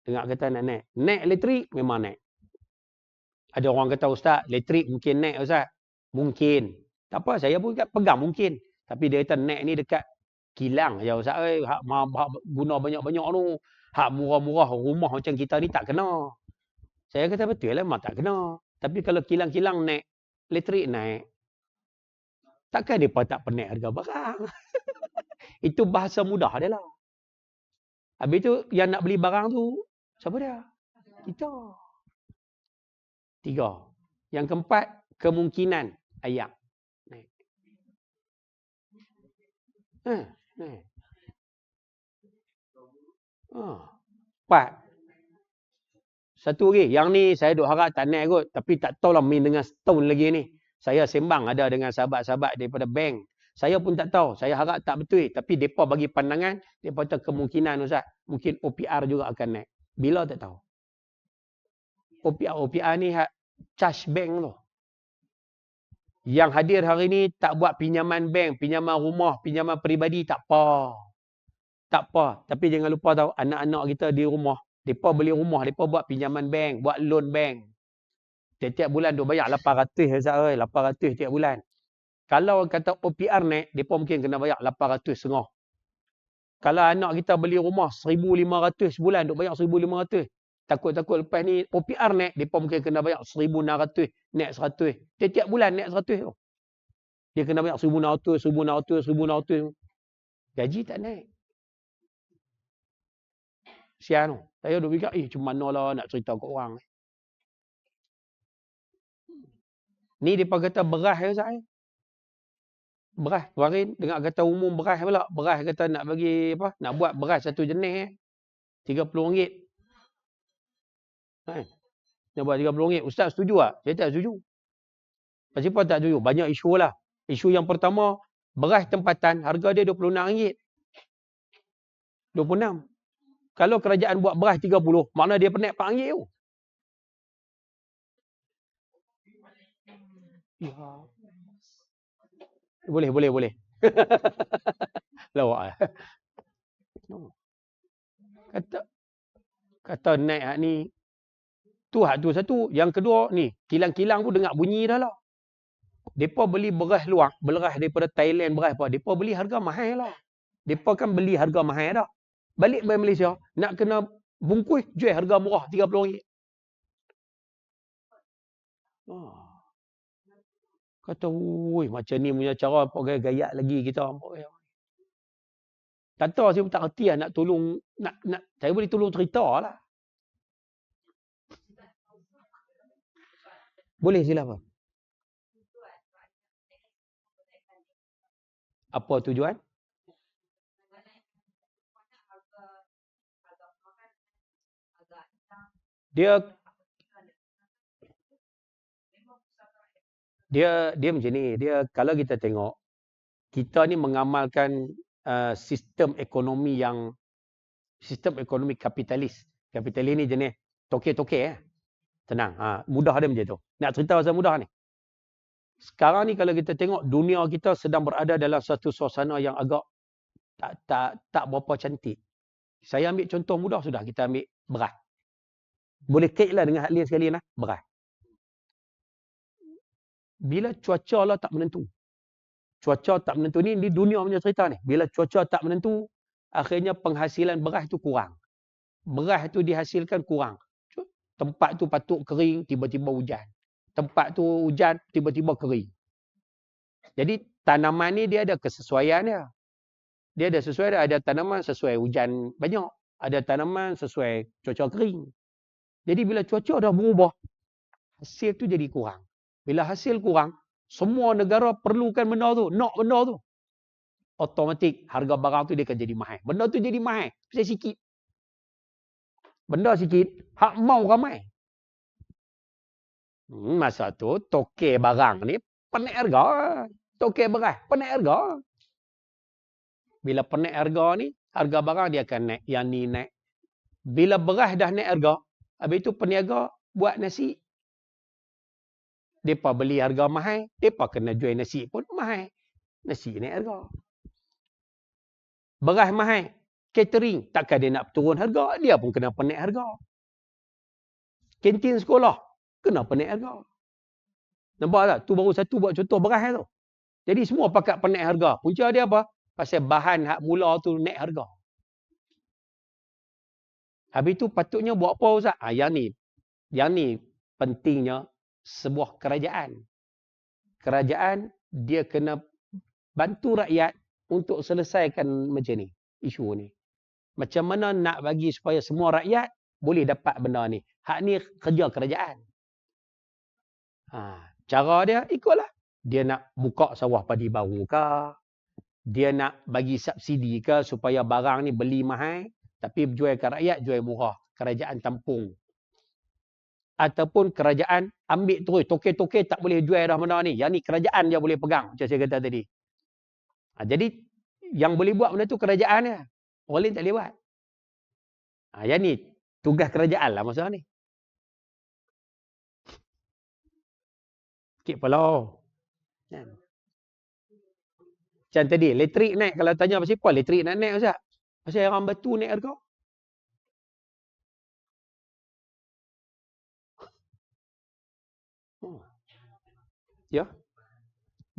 Dengar kata nak naik. Naik elektrik memang naik. Ada orang kata Ustaz, elektrik mungkin naik Ustaz. Mungkin. Tak apa, saya pun pegang mungkin. Tapi dia kata naik ni dekat kilang je Ustaz. Hak guna banyak-banyak tu. Hak murah-murah rumah macam kita ni tak kena. Saya kata betul lah, memang tak kena. Tapi kalau kilang-kilang naik, elektrik naik. Takkan mereka tak penaik harga barang. Itu bahasa mudah dia lah. Habis tu yang nak beli barang tu, siapa dia? Kita. 3. Yang keempat, kemungkinan ayam naik. Naik. 4. Satu lagi, yang ni saya duk harap tak naik kot, tapi tak tahulah main dengan setahun lagi ni. Saya sembang ada dengan sahabat-sahabat daripada bank. Saya pun tak tahu, saya harap tak betul, tapi depa bagi pandangan, depa kata kemungkinan Ustaz, mungkin OPR juga akan naik. Bila tak tahu. OPR ni charge bank tu. Yang hadir hari ni tak buat pinjaman bank, pinjaman rumah, pinjaman peribadi, tak apa. Tak apa. Tapi jangan lupa tahu, anak-anak kita di rumah, mereka beli rumah, mereka buat pinjaman bank, buat loan bank. Tiap-tiap bulan duk bayar 800 Ustaz, 800 tiap bulan. Kalau kata OPR naik, mereka mungkin kena bayar 800 setengah. Kalau anak kita beli rumah 1,500 sebulan, duk bayar 1,500. Takut-takut lepas ni OPR naik, mereka mungkin kena bayar 1,600, naik 100. Tiap-tiap bulan naik 100 tu. Dia kena bayar 1,600, 1,600, 1,600. Gaji tak naik. Sian tu. Saya duk fikir, macam mana lah nak cerita kat orang. Ni mereka kata beras ya Ustaz. Beras. Kemarin dengar kata umum beras pula. Beras kata nak bagi apa? Nak buat beras satu jenis RM30. Nak buat RM30. Ustaz setuju tak? Saya tak setuju. Kenapa tak setuju? Banyak isu lah. Isu yang pertama, beras tempatan harga dia RM26. 26. Kalau kerajaan buat beras 30, makna dia penaik RM4 tu. Ya. Boleh. Lawak lah. Kata naik hak ni. Tu hak tu satu. Yang kedua ni, kilang-kilang pun dengar bunyi dah lah. Mereka beli beras luar, beras daripada Thailand, beras apa. Mereka beli harga mahal lah. Mereka kan beli harga mahal dah. Balik ke Malaysia, nak kena bungkus, jual harga murah RM30. Kata, woi macam ni punya cara apa gaya lagi kita. Tak tahu saya pun tak erti lah nak tolong, saya boleh tolong cerita lah. Boleh silakan. Apa tujuan? Dia macam ni. Dia kalau kita tengok, kita ni mengamalkan sistem ekonomi kapitalis. Kapitalis ni jenis toke-toke. Tenang. Mudah dia macam tu. Nak cerita pasal mudah ni. Sekarang ni kalau kita tengok dunia kita sedang berada dalam satu suasana yang agak tak berapa cantik. Saya ambil contoh mudah sudah. Kita ambil beras. Boleh kait lah dengan hal lain sekali lah. Beras. Bila cuaca lah tak menentu. Cuaca tak menentu ni dunia punya cerita ni. Bila cuaca tak menentu, akhirnya penghasilan beras tu kurang. Beras tu dihasilkan kurang. Tempat tu patut kering, tiba-tiba hujan. Tempat tu hujan, tiba-tiba kering. Jadi tanaman ni dia ada kesesuaian dia. Dia ada sesuai dia. Ada tanaman sesuai hujan banyak. Ada tanaman sesuai cuaca kering. Jadi bila cuaca dah berubah, hasil tu jadi kurang. Bila hasil kurang, semua negara perlukan benda tu. Nak benda tu. Automatik harga barang tu dia akan jadi mahal. Benda tu jadi mahal. Pasal sikit. Benda sikit, hak mau ramai. Masa tu, tokek barang ni penaik harga. Tokek beras, penaik harga. Bila penaik harga ni, harga barang dia akan naik. Yang ni naik. Bila beras dah naik harga, habis tu peniaga buat nasi. Mereka beli harga mahal, mereka kena jual nasi pun mahal. Nasi naik harga. Beras mahal, catering, takkan dia nak turun harga, dia pun kena penaik harga. Kantin sekolah, kena penaik harga. Nampak tak? Tu baru satu buat contoh beras tu. Jadi semua pakat penaik harga. Punca dia apa? Pasal bahan hak mula tu naik harga. Habis tu patutnya buat apa Ustaz? Yang ni pentingnya sebuah kerajaan. Kerajaan dia kena bantu rakyat untuk selesaikan macam ni, isu ni. Macam mana nak bagi supaya semua rakyat boleh dapat benda ni. Hak ni kerja kerajaan. Cara dia ikutlah. Dia nak buka sawah padi baru ke? Dia nak bagi subsidi ke supaya barang ni beli mahal tapi jual ke rakyat jual murah. Kerajaan tampung. Ataupun kerajaan ambil terus. Tokek-tokek tak boleh jual dah benda ni. Yang ni kerajaan dia boleh pegang. Macam saya kata tadi. Jadi yang boleh buat benda tu kerajaan dia. Orang lain tak boleh buat. Yang ni tugas kerajaan lah masa ni. Sikit pala. Macam tadi, elektrik naik. Kalau tanya pasal apa, elektrik nak naik Ustaz? Pasal orang batu naik harga. Ya.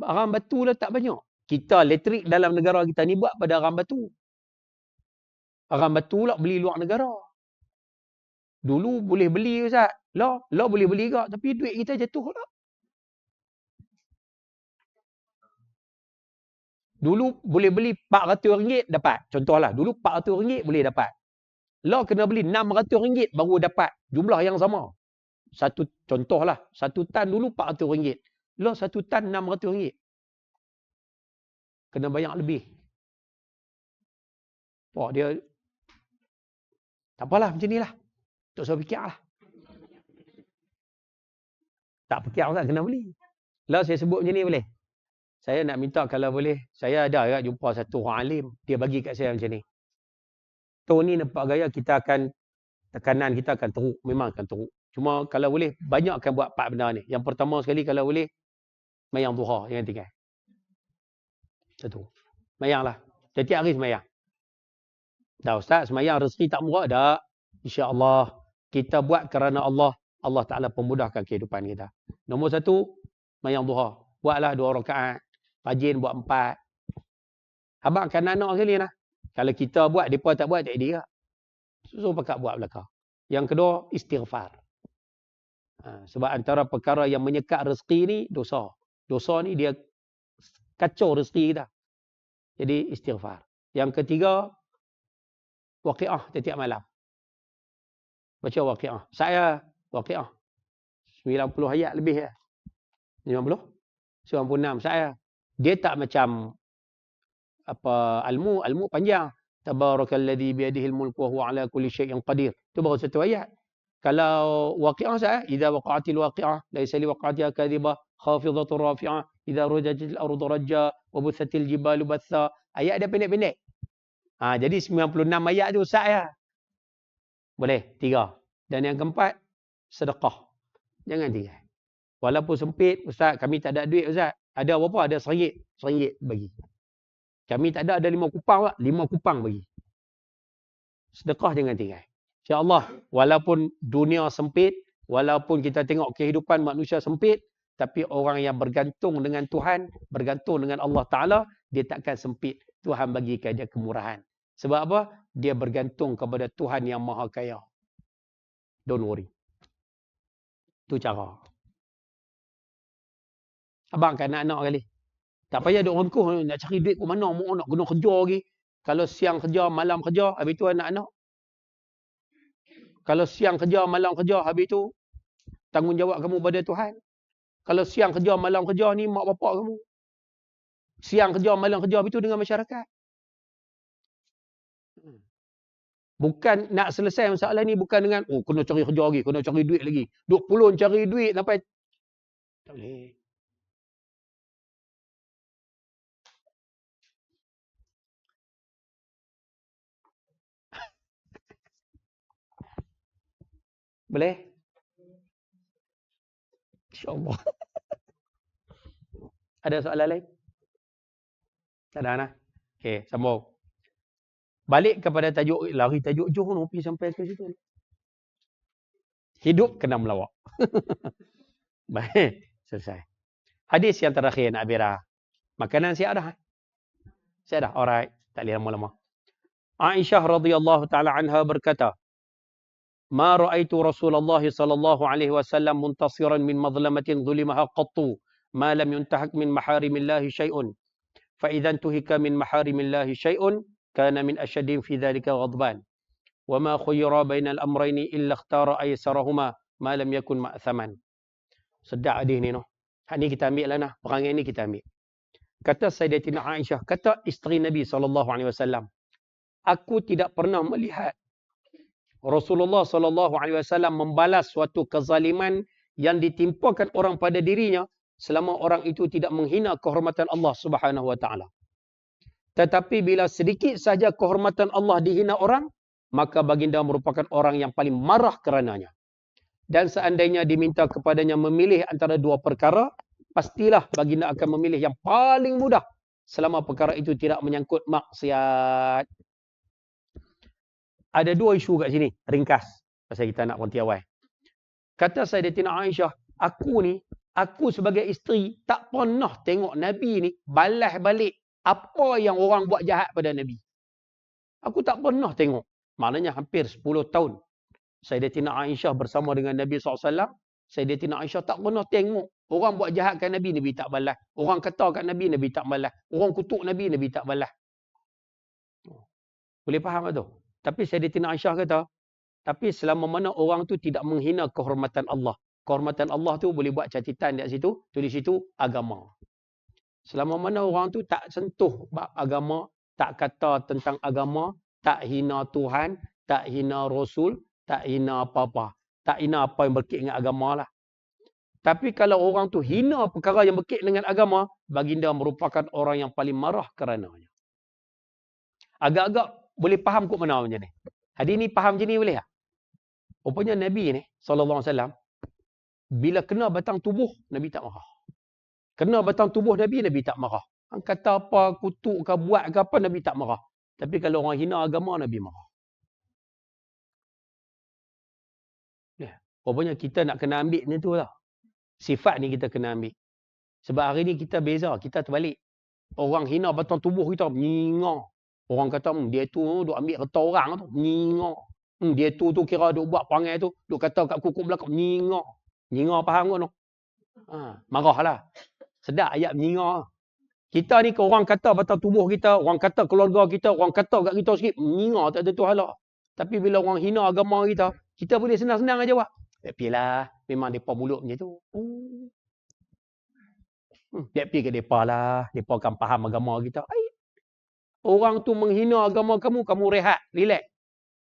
Arang batu dah tak banyak. Kita elektrik dalam negara kita ni buat pada arang batu. Arang batu lah beli luar negara. Dulu boleh beli Ustaz. Lah boleh beli ke. Tapi duit kita jatuh lah. Dulu boleh beli RM400 dapat. Contohlah. Dulu RM400 boleh dapat. Lah kena beli RM600 baru dapat jumlah yang sama. Contohlah. Satu tan dulu RM400. Lah satu tan RM600. Kena bayar lebih. Oh, dia tak apalah macam ni lah. Tak usah fikir lah. Tak fikir tak kena beli. Lah saya sebut macam ni boleh? Saya nak minta kalau boleh. Saya ada juga jumpa satu orang alim. Dia bagi kat saya macam ni. Tahun ni nampak gaya kita akan tekanan kita akan teruk. Memang akan teruk. Cuma kalau boleh banyak akan buat 4 benda ni. Yang pertama sekali kalau boleh mayang duha jangan tinggal. Satu. Mayang lah. Setiap hari semayang. Dah Ustaz, semayang rezeki tak murah dah. InsyaAllah kita buat kerana Allah. Allah Ta'ala pemudahkan kehidupan kita. Nombor 1, mayang duha. Buatlah 2 rakaat. Rajin buat 4. Abang kan anak sekali lah. Kalau kita buat, mereka tak buat, tak ada. So pakat buat belakang. Yang kedua, istighfar. Sebab antara perkara yang menyekat rezeki ni, dosa. Dosa ni dia kacau rezeki kita. Jadi istighfar. Yang ketiga, waqi'ah setiap malam. Baca waqi'ah. Saya waqi'ah. 90 ayat lebih ya. 50? 96 saya. Dia tak macam Al-Mu panjang. Tabarakalladzi biyadihil mulku wa huwa ala kulli syai'in qadir. Itu baru satu ayat. Kalau waqi'ah saya, idza waqa'atil waqi'ah laisa li waqa'atiha kadhibah khafidatur rafi'ah idza rujatil ardu rajja wa bussatil jibalu batha. Ayat dia pendek-pendek. Jadi 96 ayat tu saya. Boleh 3. Dan yang keempat sedekah. Jangan tinggal. Walaupun sempit, Ustaz, kami tak ada duit, Ustaz. Ada berapa? Ada RM1 bagi. Kami tak ada 5 kupang, Pak. 5 kupang bagi. Sedekah jangan tinggal. InsyaAllah, walaupun dunia sempit, walaupun kita tengok kehidupan manusia sempit, tapi orang yang bergantung dengan Tuhan, bergantung dengan Allah Ta'ala, dia takkan sempit. Tuhan bagikan dia kemurahan. Sebab apa? Dia bergantung kepada Tuhan yang Maha Kaya. Don't worry. Itu cara. Abang kan anak-anak kali. Tak payah duk rengkuh nak cari duit ke mana, mau nak kena kerja lagi. Kalau siang kerja, malam kerja, habis tu anak-anak. Kalau siang kerja, malam kerja, habis tu tanggungjawab kamu pada Tuhan. Kalau siang kerja, malam kerja ni mak bapak kamu. Siang kerja, malam kerja, habis tu dengan masyarakat. Bukan nak selesai masalah ni bukan dengan kena cari kerja lagi, kena cari duit lagi. Duk pulun cari duit sampai tak boleh. Boleh? InsyaAllah. Ada soalan lain? Tak ada, nah. Okey, sambung. Balik kepada tajuk, lari tajuk jom pergi sampai ke situ. Hidup kena melawak. Baik, selesai. Hadis yang terakhir nak bira. Makanan siap dah. Siap dah. Alright, tak boleh lama-lama. Aisyah radhiyallahu taala anha berkata, "Ma ra'aitu Rasulullah sallallahu alaihi wasallam muntasiran min madlamatin zulimaha qattu, ma lam yuntahak min maharimillah syai'un. Fa idza tuhika min maharimillah syai'un, kana min ashadin fi dhalika ghadban. Wa ma khuyira bainal amrayni illa ikhtara aysarahuma ma lam yakun ma'thaman." Sedap hadis ni noh. Hak ni kita ambil lah nah. Perangai ni kita ambil. Kata Sayyidatina Aisyah, kata isteri Nabi SAW, aku tidak pernah melihat Rasulullah SAW membalas suatu kezaliman yang ditimpakan orang pada dirinya selama orang itu tidak menghina kehormatan Allah Subhanahu Wa Taala. Tetapi bila sedikit saja kehormatan Allah dihina orang, maka baginda merupakan orang yang paling marah kerananya. Dan seandainya diminta kepadanya memilih antara dua perkara, pastilah baginda akan memilih yang paling mudah selama perkara itu tidak menyangkut maksiat. Ada dua isu kat sini, ringkas. Pasal kita nak berhenti awal. Kata Sayyidatina Aisyah, aku sebagai isteri tak pernah tengok Nabi ni balas balik apa yang orang buat jahat pada Nabi. Aku tak pernah tengok. Maknanya hampir 10 tahun. Sayyidatina Aisyah bersama dengan Nabi SAW. Sayyidatina Aisyah tak pernah tengok. Orang buat jahat kat Nabi, Nabi tak balas. Orang kata kat Nabi, Nabi tak balas. Orang kutuk Nabi, Nabi tak balas. Boleh faham tak tu? Tapi Sayyidatina Aisyah kata, tapi selama mana orang tu tidak menghina kehormatan Allah. Kehormatan Allah tu boleh buat catatan di situ, tulis situ agama. Selama mana orang tu tak sentuh bab agama, tak kata tentang agama, tak hina Tuhan, tak hina Rasul, tak hina apa-apa. Tak hina apa yang berkait dengan agama lah. Tapi kalau orang tu hina perkara yang berkait dengan agama, baginda merupakan orang yang paling marah kerananya. Agak-agak boleh faham kot mana macam ni. Hadis ni faham je ni boleh tak? Rupanya Nabi ni, SAW, bila kena batang tubuh, Nabi tak marah. Kena batang tubuh Nabi, Nabi tak marah. Han kata apa, kutuk ke, buat ke apa, Nabi tak marah. Tapi kalau orang hina agama, Nabi marah. Ya. Rupanya kita nak kena ambil ni tu lah. Sifat ni kita kena ambil. Sebab hari ni kita beza, kita terbalik. Orang hina batang tubuh kita, menyingah. Orang kata, dia tu duk ambil harta orang tu, menyingah. Dia tu kira duk buat perangai tu, duk kata kat kuku belakang, menyingah. Menyingah faham kot tu? Marahlah. Sedap ayat menyingah. Kita ni ke orang kata batang tubuh kita, orang kata keluarga kita, orang kata kat kita sikit, menyingah tak ada tu halak. Tapi bila orang hina agama kita boleh senang-senang aja buat. Pilah, memang depa mulut macam tu. Dia pergi ke depa lah, depa akan faham agama kita. Orang tu menghina agama kamu, kamu rehat, relax.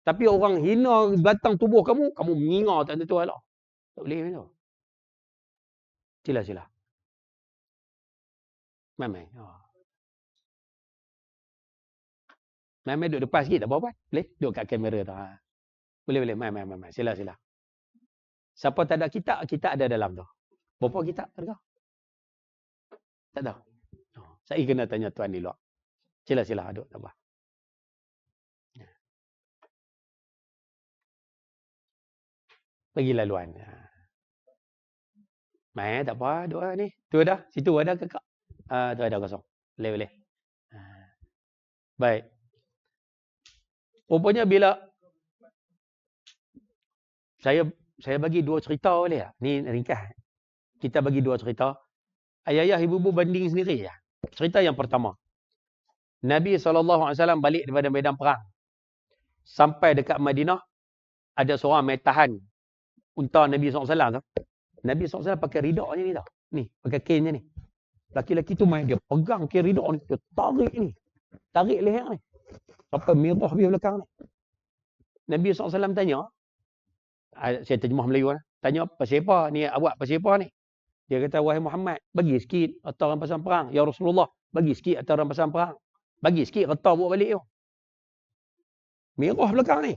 Tapi orang hina batang tubuh kamu, kamu menyingar tak ada tu halak. Tak boleh macam tu. Sila. Mai. Mai duduk depan sikit tak apa-apa. Boleh? Duduk kat kamera tu. Boleh. Mai. Sila. Siapa tak ada kitab, kitab ada dalam tu. Berapa kitab? Tak tahu. Saya kena tanya tuan di luar. Sila aduk tak apa. Pergi laluan. Mai tak apa, doa ni. Tu ada, situ ada kakak. Tu ada kosong. Boleh. Baik. Rupanya bila saya bagi dua cerita boleh tak? Ni ringkas. Kita bagi dua cerita. Ayah ibu-ibu banding sendiri ya. Cerita yang pertama. Nabi SAW balik daripada medan perang. Sampai dekat Madinah, ada seorang mai tahan unta Nabi SAW tu. Nabi SAW pakai ridak je ni tau. Ni, pakai kain je ni. Laki-laki tu main dia pegang kain ridak ni. Dia tarik ni. Tarik leher ni. Sampai merah dia belakang ni. Nabi SAW tanya. Saya terjemah Melayu lah. Tanya, pasal apa ni? Awak pasal apa ni? Dia kata, wahai Muhammad, bagi sikit harta rampasan perang. Ya Rasulullah, bagi sikit harta rampasan perang. Bagi sikit harta buat balik tu. Merah belakang ni.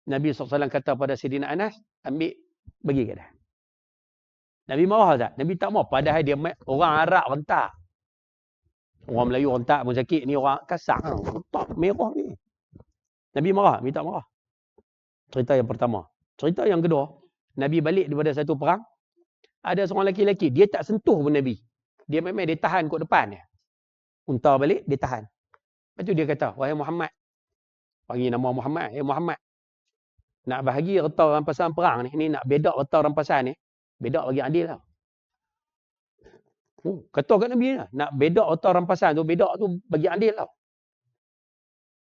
Nabi SAW kata pada Sayyidina Anas, ambil, bagi kat dia. Nabi marah tak? Nabi tak marah. Padahal dia orang Arab rentak. Orang Melayu rentak pun sakit. Ni orang kasar. Rentak merah ni. Nabi marah. Nabi tak marah. Cerita yang pertama. Cerita yang kedua. Nabi balik daripada satu perang. Ada seorang lelaki-lelaki. Dia tak sentuh pun Nabi. Dia memang dia tahan kat depan dia. Unta balik, dia tahan. Lepas tu dia kata, wahai Muhammad. Panggil nama Muhammad. Muhammad. Nak bahagi harta rampasan perang ni. Ni nak bedak harta rampasan ni. Bedak bagi adil lah. Kata kat Nabi lah. Nak bedak harta rampasan tu. Bedak tu bagi adil lah.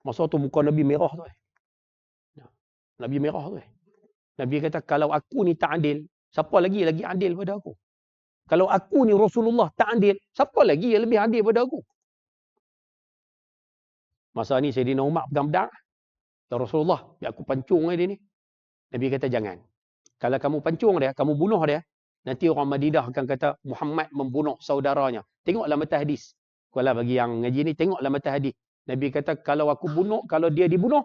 Masa tu muka Nabi merah tu. Nabi merah tu. Nabi kata, kalau aku ni tak adil, siapa lagi adil pada aku? Kalau aku ni Rasulullah tak adil, siapa lagi yang lebih adil pada aku? Masa ni Sayyidina Umar pegang pedang. Ya Rasulullah, biar aku pancung dia ni. Nabi kata, jangan. Kalau kamu pancung dia, kamu bunuh dia, nanti orang Madinah akan kata, Muhammad membunuh saudaranya. Tengoklah mata hadis. Kalau bagi yang ngaji ni, tengoklah mata hadis. Nabi kata, kalau aku bunuh, kalau dia dibunuh,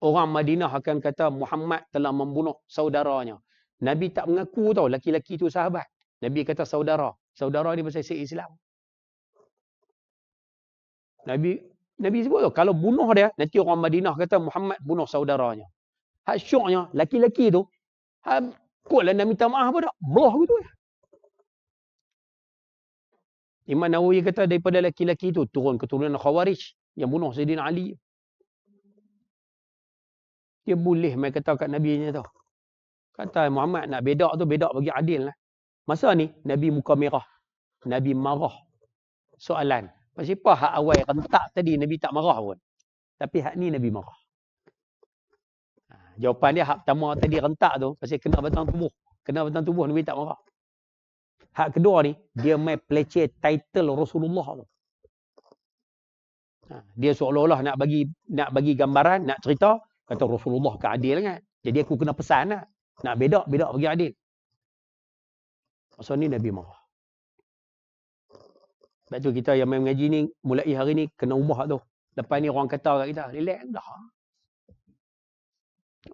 orang Madinah akan kata, Muhammad telah membunuh saudaranya. Nabi tak mengaku tau, laki-laki tu sahabat. Nabi kata saudara. Saudara ni pasal Islam. Nabi sebut tu, kalau bunuh dia, nanti orang Madinah kata Muhammad bunuh saudaranya. Hak syoknya, laki-laki tu, kotlah nak minta maaf apa tak? Belah gitu. Imam Nawawi kata daripada laki-laki tu, turun keturunan Khawarij, yang bunuh Sayyidina Ali. Dia boleh main kata kat Nabi ni tu. Kata Muhammad nak bedak tu, bedak bagi adil lah. Masa ni, Nabi muka merah. Nabi marah. Soalan. Pasal apa hak awal rentak tadi Nabi tak marah pun. Tapi hak ni Nabi marah. Jawapan dia hak pertama tadi rentak tu pasal kena batang tubuh. Kena batang tubuh Nabi tak marah. Hak kedua ni dia main peleceh title Rasulullah tu. Dia seolah-olah nak bagi gambaran, nak cerita kata Rasulullah keadil kan. Jadi aku kena pesan lah. Nak bedak bagi adil. Masa ni Nabi marah. Sebab tu kita yang main mengaji ni, mulai hari ni, kena ubah tu. Lepas ni orang kata kat kita, relax dah.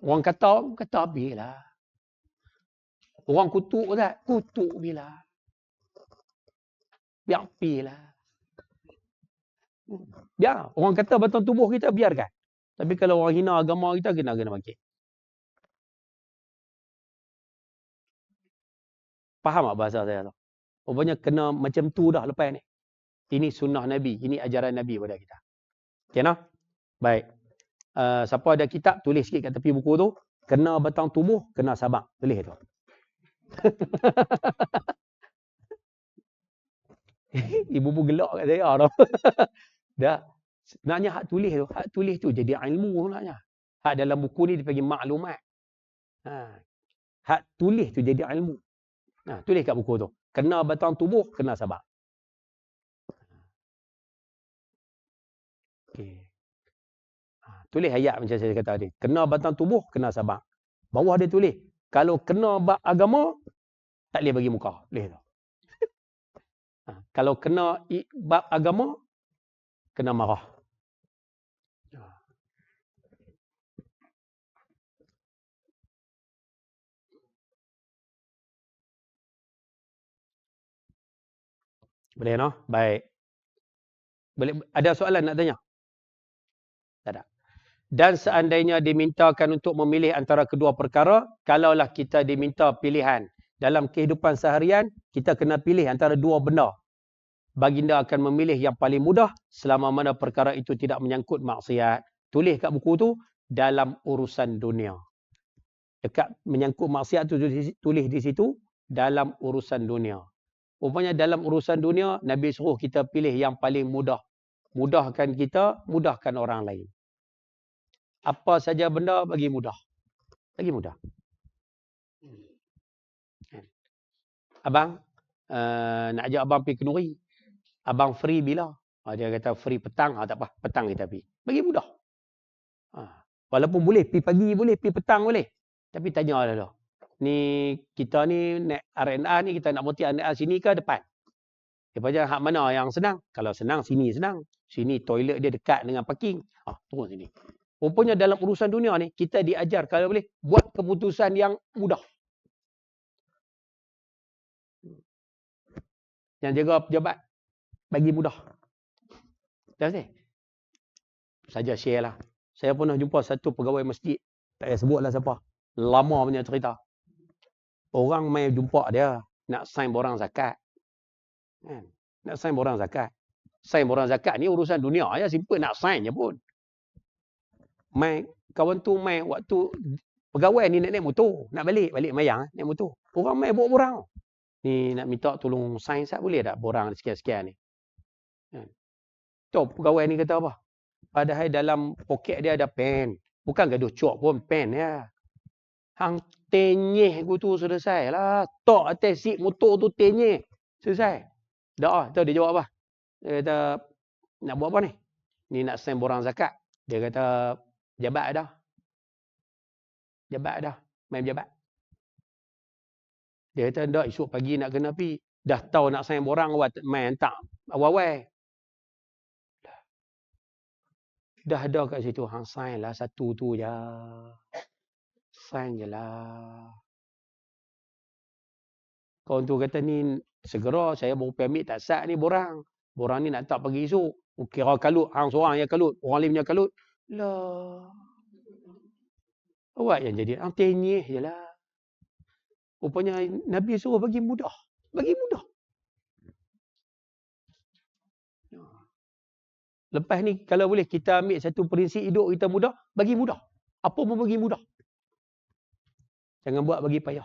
Orang kata habis lah. Orang kutuk tak? Kutuk bila. Biar habis lah. Biar. Orang kata batang tubuh kita, biarkan. Tapi kalau orang hina agama kita, kena bangkit. Faham tak bahasa saya tu? Rupanya kena macam tu dah lepas ni. Ini sunnah Nabi. Ini ajaran Nabi pada kita. Okay, nah? Baik. Siapa ada kitab, tulis sikit kat tepi buku tu. Kena batang tubuh, kena sabak. Tulis tu. Ibu-ibu gelak kat saya dah. Dah. Sebenarnya hak tulis tu jadi ilmu sebenarnya. Hak dalam buku ni dipanggil maklumat. Hak tulis tu jadi ilmu. Tulis kat buku tu. Kena batang tubuh, kena sabak. Okay. Tulis ayat macam saya kata tadi. Kena batang tubuh, kena sabak. Bawah dia tulis. Kalau kena bab agama, tak boleh bagi muka. Tulis tu. Kalau kena bab agama, kena marah. Boleh no? Baik. Boleh, ada soalan nak tanya? Tak ada. Dan seandainya dimintakan untuk memilih antara kedua perkara, kalaulah kita diminta pilihan dalam kehidupan seharian, kita kena pilih antara dua benda. Baginda akan memilih yang paling mudah selama mana perkara itu tidak menyangkut maksiat. Tulis kat buku tu, dalam urusan dunia. Dekat menyangkut maksiat tu tulis di situ, dalam urusan dunia. Rupanya dalam urusan dunia, Nabi suruh kita pilih yang paling mudah. Mudahkan kita, mudahkan orang lain. Apa saja benda bagi mudah. Bagi mudah. Abang, nak ajak abang pergi kenduri. Abang free bila? Dia kata free petang. Tak apa, petang kita pergi. Bagi mudah. Walaupun boleh, pergi pagi boleh, pergi petang boleh. Tapi tanya dulu. Ni, kita ni, naik RNA ni, kita nak berhenti RNA sini ke depan? Dia tanya, hak mana yang senang? Kalau senang, sini senang. Sini toilet dia dekat dengan parking. Turun sini. Rupanya dalam urusan dunia ni, kita diajar kalau boleh, buat keputusan yang mudah. Yang jaga pejabat, bagi mudah. Dah sih? Saja share lah. Saya pernah jumpa satu pegawai masjid. Tak payah sebutlah siapa. Lama punya cerita. Orang mai jumpa dia. Nak sign borang zakat. Nak sign borang zakat. Sign borang zakat ni urusan dunia. Ya, simple nak sign je pun. Mai, kawan tu mai waktu pegawai ni nak naik motor. Nak balik mayang. Naik motor. Orang mai bawa borang. Ni nak minta tolong sign sat boleh tak borang sekian-sekian ni. Tu pegawai ni kata apa? Padahal dalam poket dia ada pen. Bukan gaduh cok pun, pen ya. Hang tenyeh aku tu selesai lah. Tok atas seat motor tu tenyeh. Selesai. Dah tahu dia jawab apa? Dia kata, nak buat apa ni? Ni nak sign borang zakat. Dia kata, jabat dah. Jabat dah. Main jabat. Dia kata, dah esok pagi nak kena pergi. Dah tahu nak sign borang, main tak awal-awal. Dah ada kat situ. Hang sign lah satu tu je. Sign je lah. Kawan tu kata ni segera saya baru permit tak sat ni borang. Borang ni nak tak pagi esok. Kira kalut. Hang seorang yang kalut. Orang lain punya kalut. Lah. Awak yang jadi. Hang tenyeh je lah. Rupanya Nabi suruh bagi mudah. Bagi mudah. Lepas ni kalau boleh kita ambil satu prinsip hidup kita mudah. Bagi mudah. Apa pun bagi mudah. Jangan buat bagi payah.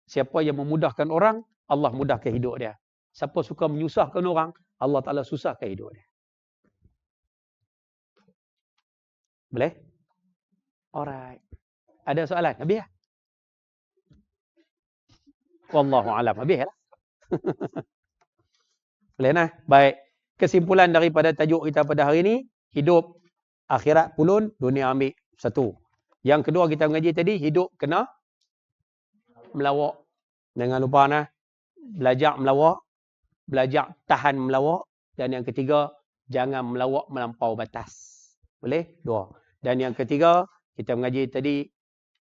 Siapa yang memudahkan orang, Allah mudahkan hidup dia. Siapa suka menyusahkan orang, Allah Ta'ala susahkan hidup dia. Boleh? Alright. Ada soalan? Habis lah? Wallahu'alam. Habis lah. Boleh nah? Baik. Kesimpulan daripada tajuk kita pada hari ini, hidup akhirat pulun, dunia ambil satu. Yang kedua kita mengaji tadi, hidup kena melawak. Jangan lupa nah, belajar melawak, belajar tahan melawak, dan yang ketiga, jangan melawak melampau batas. Boleh? Dua. Dan yang ketiga, kita mengaji tadi,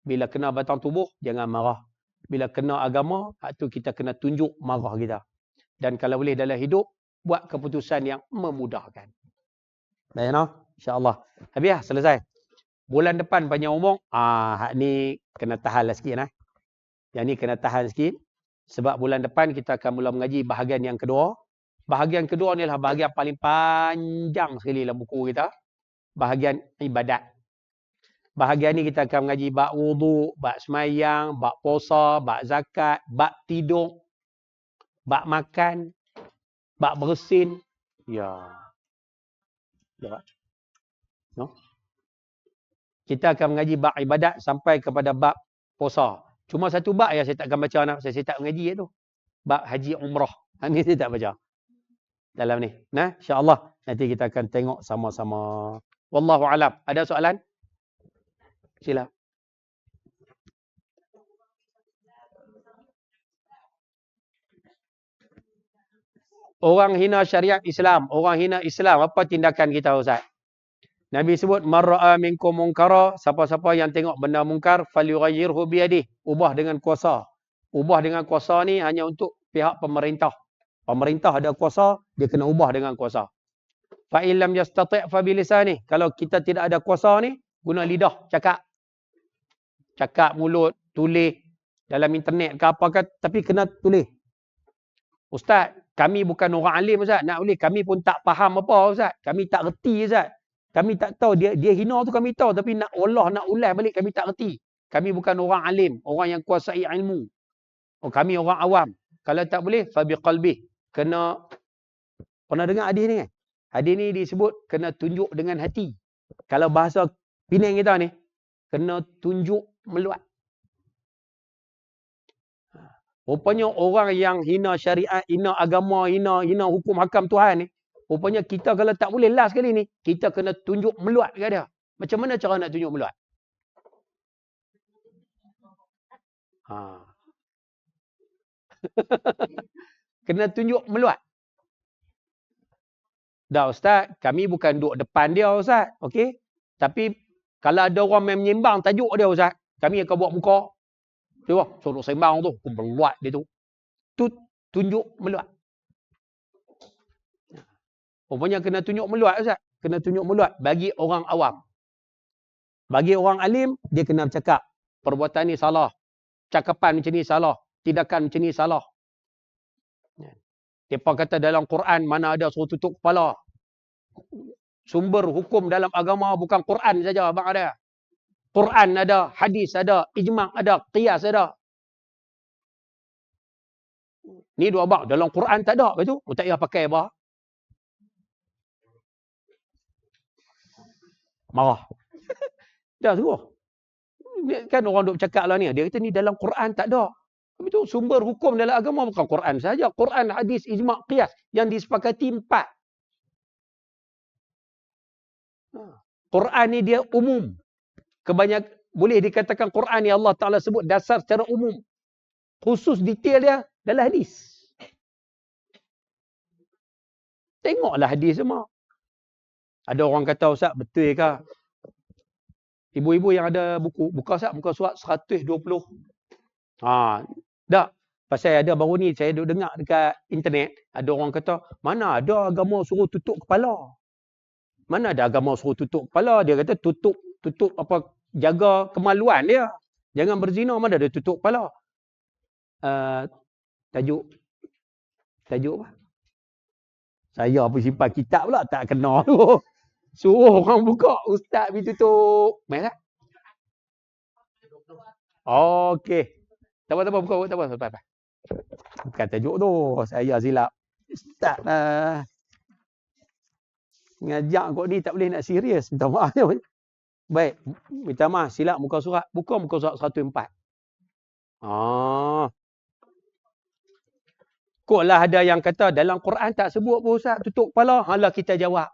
bila kena batang tubuh, jangan marah. Bila kena agama, itu kita kena tunjuk marah kita. Dan kalau boleh dalam hidup, buat keputusan yang memudahkan. Baik, no? InsyaAllah. Habis lah, selesai. Bulan depan panjang umur, hak ni kena tahan lah sikit. Nah. Yang ni kena tahan sikit. Sebab bulan depan kita akan mula mengaji bahagian yang kedua. Bahagian kedua ni adalah bahagian paling panjang sekali dalam buku kita. Bahagian ibadat. Bahagian ni kita akan mengaji bab wudu, bab semayang, bab puasa, bab zakat, bab tidur, bab makan, bab bersin. Ya. No? Kita akan mengaji bab ibadat sampai kepada bab puasa. Cuma satu bab yang saya tak akan baca anak saya tak mengaji itu. Bab haji umrah. Ini saya tak baca. Dalam ni. Nah, insya-Allah nanti kita akan tengok sama-sama. Wallahu alam. Ada soalan? Sila. Orang hina syariat Islam. Orang hina Islam. Apa tindakan kita, Ustaz? Nabi sebut, marra'a minkum munkara. Siapa-siapa yang tengok benda mungkar, falyughayyirhu biyadihi. Ubah dengan kuasa. Ubah dengan kuasa ni hanya untuk pihak pemerintah. Pemerintah ada kuasa, dia kena ubah dengan kuasa. Fa in lam yastati' fa bilisani. Kalau kita tidak ada kuasa ni, guna lidah, cakap. Cakap mulut, tulis dalam internet ke apa ke, tapi kena tulis. Ustaz, kami bukan orang alim Ustaz. Nak boleh, kami pun tak faham apa Ustaz. Kami tak reti Ustaz. Kami tak tahu, dia hina tu kami tahu, tapi nak Allah nak ulas balik kami tak reti. Kami bukan orang alim, orang yang kuasai ilmu. Oh, kami orang awam. Kalau tak boleh, fa biqalbih. Kena, pernah dengar hadis ni kan? Hadis ni disebut kena tunjuk dengan hati. Kalau bahasa Penang kita ni, kena tunjuk meluat. Rupanya orang yang hina syariat, hina agama, hina hukum hakam Tuhan ni, rupanya kita kalau tak boleh last kali ni, kita kena tunjuk meluat ke dia. Macam mana cara nak tunjuk meluat? Kena tunjuk meluat. Dah Ustaz, kami bukan duduk depan dia Ustaz. Okey? Tapi kalau ada orang yang menyembang tajuk dia Ustaz, kami akan buat muka. Tengok, suruh sembang tu, meluat dia tu. Tu tunjuk meluat. Rupanya kena tunjuk meluat Ustaz. Kena tunjuk meluat bagi orang awam. Bagi orang alim, dia kena bercakap. Perbuatan ni salah. Cakapan macam ni salah. Tindakan macam ni salah. Mereka kata dalam Quran mana ada suruh tutup kepala. Sumber hukum dalam agama bukan Quran saja abang ada. Quran ada, hadis ada, ijma' ada, qiyas ada. Ni dua abang. Dalam Quran tak ada. Betul? Tak payah pakai apa. Marah. Dah suruh. Kan orang duk cakap lah ni. Dia kata ni dalam Quran tak ada. Itu sumber hukum dalam agama bukan Quran saja. Quran, hadis, ijma', qiyas. Yang disepakati 4. Quran ni dia umum. Boleh dikatakan Quran ni Allah Ta'ala sebut dasar secara umum. Khusus detail dia dalam hadis. Tengoklah hadis semua. Ada orang kata, Ustaz, betul ke? Ibu-ibu yang ada buku, buka Ustaz, muka surat 120. Tak. Pasal ada baru ni, saya duduk dengar dekat internet, ada orang kata, mana ada agama suruh tutup kepala? Mana ada agama suruh tutup kepala? Dia kata tutup apa, jaga kemaluan dia. Jangan berzina, mana ada tutup kepala? Tajuk apa? Saya pun simpan kitab pula, tak kena tu. Suruh orang buka, Ustaz pergi tutup. Merah? Okey. Tak apa, buka. Tak apa. Bukan tajuk tu. Saya silap. Ustaz lah. Ngajak kau ni tak boleh nak serius. Minta maaf. Baik. Minta maaf. Silap muka surat. Buka muka surat 104. Kok lah ada yang kata dalam Quran tak sebut pun Ustaz tutup kepala. Hala kita jawab.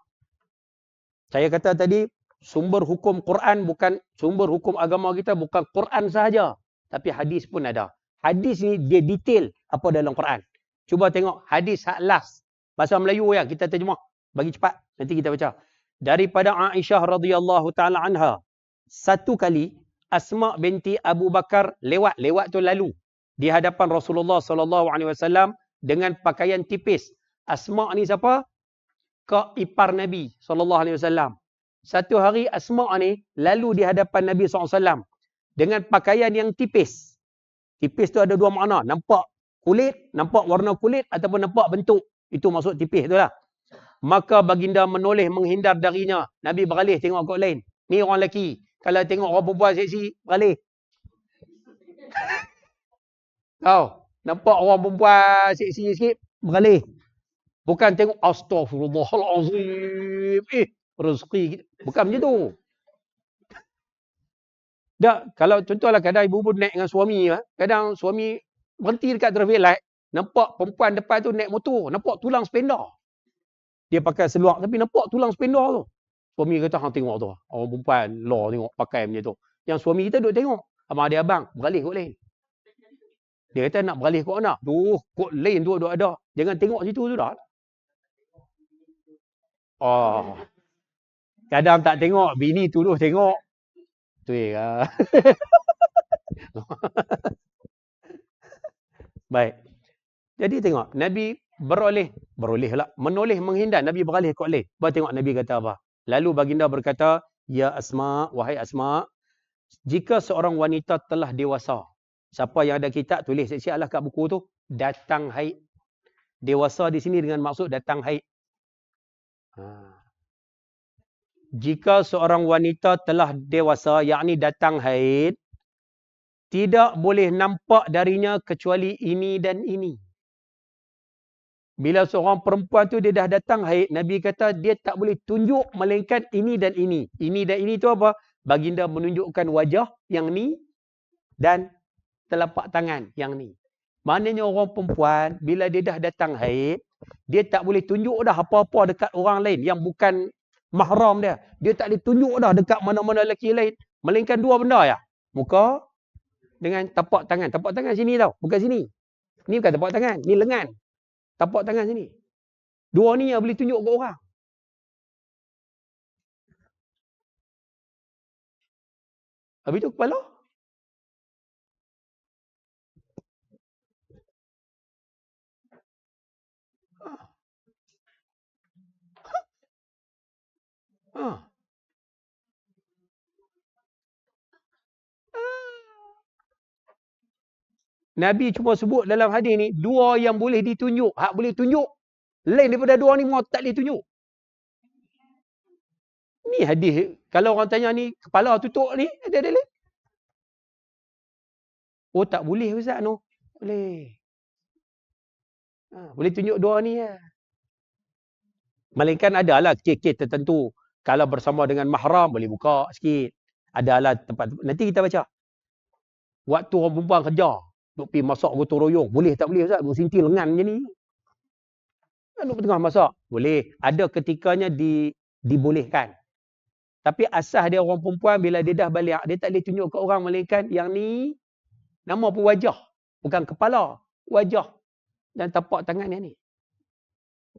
Saya kata tadi sumber hukum Quran bukan sumber hukum agama kita bukan Quran sahaja. Tapi hadis pun ada. Hadis ni dia detail apa dalam Quran. Cuba tengok hadis hak last. Bahasa Melayu ya, kita terjemah. Bagi cepat. Nanti kita baca. Daripada Aisyah radhiyallahu ta'ala anha. Satu kali Asma binti Abu Bakar lewat tu lalu. Di hadapan Rasulullah sallallahu alaihi wasallam dengan pakaian tipis. Asma ni siapa? Kak ipar Nabi sallallahu alaihi wasallam. Satu hari Asma ni lalu di hadapan Nabi sallallahu alaihi wasallam dengan pakaian yang tipis. Tipis tu ada dua makna. Nampak kulit, nampak warna kulit ataupun nampak bentuk. Itu maksud tipis tu lah. Maka baginda menoleh menghindar darinya. Nabi beralih tengok kot lain. Ni orang lelaki. Kalau tengok orang perempuan seksi, beralih. Nampak orang perempuan seksi sikit, beralih. Bukan tengok astaghfirullahalazim. Rezeki. Bukan macam tu. Kalau contohlah kadang ibu-ibu naik dengan suami, kadang suami berhenti dekat traffic light, nampak perempuan depan tu naik motor, nampak tulang sependa. Dia pakai seluar tapi nampak tulang sependa tu. Suami kata, hang tengok tu. Orang perempuan law tengok pakai macam tu. Yang suami kita duduk tengok. Abang dia abang, beralih kot lain. Dia kata nak beralih kot nak. Kot lain tu ada. Jangan tengok situ tu dah. Kadang tak tengok, bini tuduh tengok. Tu ya. Baik. Jadi tengok, Nabi beroleh lah. Menoleh menghindar. Nabi beralih ke oleh. Tengok Nabi kata apa. Lalu baginda berkata, ya Asma, wahai Asma, jika seorang wanita telah dewasa, siapa yang ada kitab tulis siap-siaplah kat buku tu, datang haid. Dewasa di sini dengan maksud datang haid. Jika seorang wanita telah dewasa, yakni datang haid, tidak boleh nampak darinya kecuali ini dan ini. Bila seorang perempuan tu dia dah datang haid, Nabi kata dia tak boleh tunjuk melainkan ini dan ini. Ini dan ini tu apa? Baginda menunjukkan wajah yang ni dan telapak tangan yang ni. Maknanya orang perempuan bila dia dah datang haid, dia tak boleh tunjuk dah apa-apa dekat orang lain yang bukan mahram dia. Dia tak boleh tunjuk dah dekat mana-mana lelaki lain. Melainkan dua benda ya. Muka dengan tapak tangan. Tapak tangan sini tau. Bukan sini. Ni bukan tapak tangan. Ni lengan. Tapak tangan sini. Dua ni yang boleh tunjuk ke orang. Habis tu kepala. Nabi cuma sebut dalam hadis ni, dua yang boleh ditunjuk. Hak boleh tunjuk. Lain daripada dua ni, tak boleh tunjuk. Ni hadis. Kalau orang tanya ni, kepala tutup ni, ada lain. Oh tak boleh Ustaz no. Boleh. Boleh tunjuk dua ni ya. Melainkan adalah kes-kes tertentu. Kalau bersama dengan mahram, boleh buka sikit. Adalah tempat. Nanti kita baca. Waktu orang perempuan kerja. Duk pergi masak gotong royong. Boleh tak boleh Ustaz? Duk sintil lengan je ni. Duk tengah masak. Boleh. Ada ketikanya dibolehkan. Tapi asas dia orang perempuan bila dia dah balik. Dia tak boleh tunjuk ke orang. Melainkan yang ni. Nama pun wajah. Bukan kepala. Wajah. Dan tapak tangan yang ni.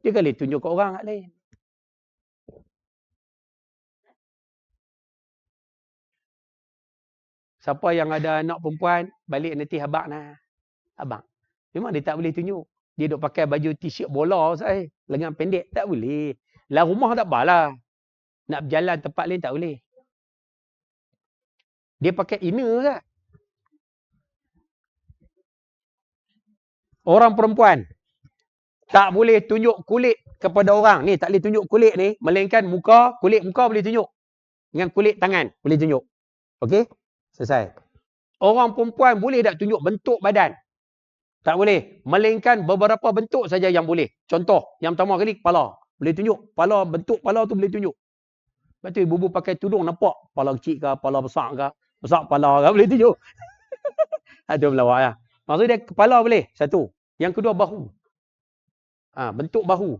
Dia boleh tunjuk ke orang lain. Siapa yang ada anak perempuan, balik nanti abang nah. Abang. Memang dia tak boleh tunjuk. Dia duk pakai baju t-shirt bola saya. Lengan pendek. Tak boleh. Lah rumah tak apalah. Nak berjalan tempat lain tak boleh. Dia pakai inner kan. Orang perempuan. Tak boleh tunjuk kulit kepada orang. Ni tak boleh tunjuk kulit ni. Melainkan muka. Kulit muka boleh tunjuk. Dengan kulit tangan. Boleh tunjuk. Okey? Selesai. Orang perempuan boleh tak tunjuk bentuk badan? Tak boleh. Melainkan beberapa bentuk saja yang boleh. Contoh. Yang pertama kali kepala. Boleh tunjuk. Kepala, bentuk kepala tu boleh tunjuk. Lepas tu ibu-ibu pakai tudung nampak. Kepala kecil ke, kepala besar ke. Besar kepala ke, boleh tunjuk. Aduh melawak lah. Maksudnya kepala boleh. Satu. Yang kedua bahu. Bentuk bahu.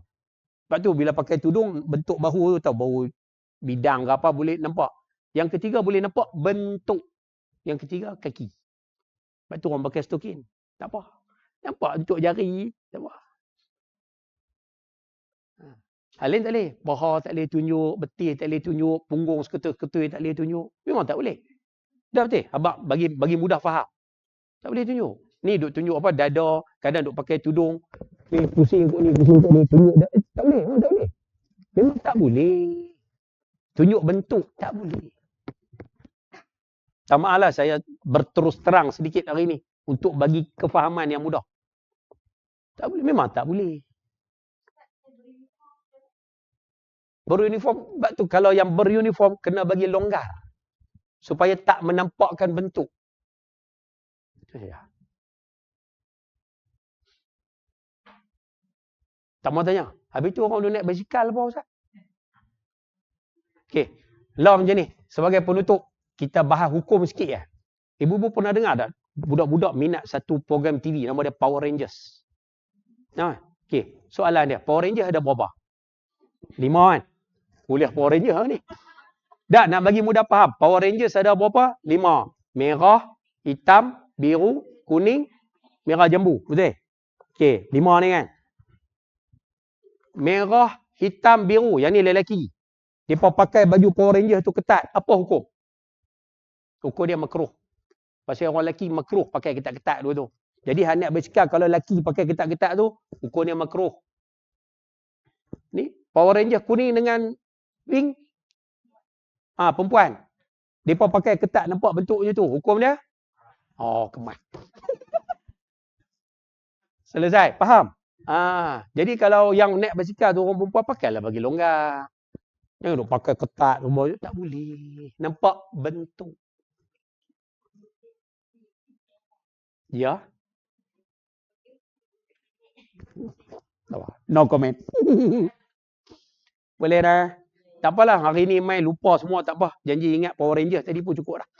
Lepas tu bila pakai tudung, bentuk bahu tu tahu. Bahu bidang ke apa boleh nampak. Yang ketiga boleh nampak bentuk. Yang ketiga kaki. Lepas tu orang pakai stokin. Tak apa. Nampak bentuk jari. Tak apa. Hal lain tak boleh. Paha tak boleh tunjuk. Betis tak boleh tunjuk. Punggung seketul-ketul tak boleh tunjuk. Memang tak boleh. Dah betul? Abang bagi mudah faham. Tak boleh tunjuk. Ni duk tunjuk apa? Dada. Kadang duk pakai tudung. Ni pusing kot ni. Pusing kot ni. Tunjuk. Tak boleh. Memang tak boleh. Memang tak boleh. Tunjuk bentuk. Tak boleh. Tak maaf lah saya berterus terang sedikit hari ni. Untuk bagi kefahaman yang mudah. Tak boleh. Memang tak boleh. Beruniform. Sebab tu kalau yang beruniform kena bagi longgar. Supaya tak menampakkan bentuk. Ya. Tak mau tanya. Habis tu orang naik basikal apa Ustaz? Okey. Law macam ni. Sebagai penutup. Kita bahas hukum sikit ya. Ibu-ibu pernah dengar tak? Budak-budak minat satu program TV. Nama dia Power Rangers. Okey. Soalan dia. Power Rangers ada berapa? 5 kan? Kuliah Power Rangers ni. Dah nak bagi mudah faham. Power Rangers ada berapa? 5. Merah, hitam, biru, kuning, merah jambu. Betul? Okey. 5 ni kan? Merah, hitam, biru. Yang ni lelaki. Mereka pakai baju Power Rangers tu ketat. Apa hukum? Hukum dia makruh. Pasal orang lelaki makruh pakai ketat-ketat dua tu. Jadi hak naik basikal kalau lelaki pakai ketat-ketat tu, hukumnya makruh. Ni Power Ranger kuning dengan pink. Perempuan. Depa pakai ketat, nampak bentuknya tu. Hukum dia? Oh, kemat. Selesai. Faham? Jadi kalau yang naik basikal tu orang perempuan pakailah bagi longgar. Jangan duk pakai ketat semua. Tak boleh. Nampak bentuk. Ya. No comment. Boleh dah. Tak apalah. Hari ni main lupa semua. Tak apa. Janji ingat Power Ranger tadi pun cukup dah.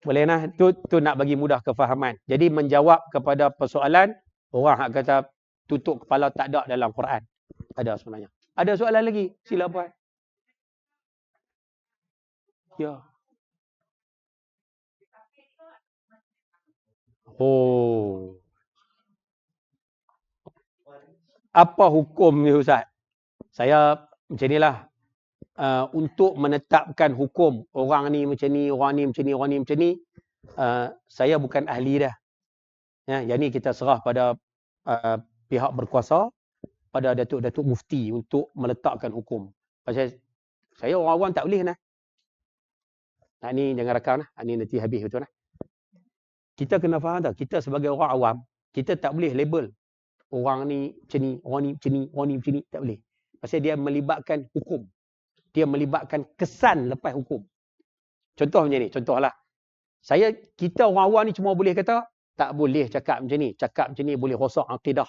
Boleh nah. Tu nak bagi mudah kefahaman. Jadi menjawab kepada persoalan. Orang hak kata tutup kepala tak ada dalam Quran. Ada sebenarnya. Ada soalan lagi? Sila buat. Ya. Oh. Apa hukum ni Ustaz? Saya macam inilah. Untuk menetapkan hukum orang ni macam ni, orang ni macam ni, orang ni macam ni, saya bukan ahli dah. Ya, yang ni kita serah pada pihak berkuasa, pada datuk-datuk mufti untuk meletakkan hukum. Pasal saya orang awam tak boleh nah. Ni jangan rakam nah. Ni nanti habis betul nah. Kita kena faham tau, kita sebagai orang awam, kita tak boleh label orang ni macam ni, orang ni macam ni, orang ni macam ni, tak boleh. Pasal dia melibatkan hukum. Dia melibatkan kesan lepas hukum. Contoh macam ni, contohlah. Kita orang awam ni cuma boleh kata, tak boleh cakap macam ni. Cakap macam ni boleh rosak akidah.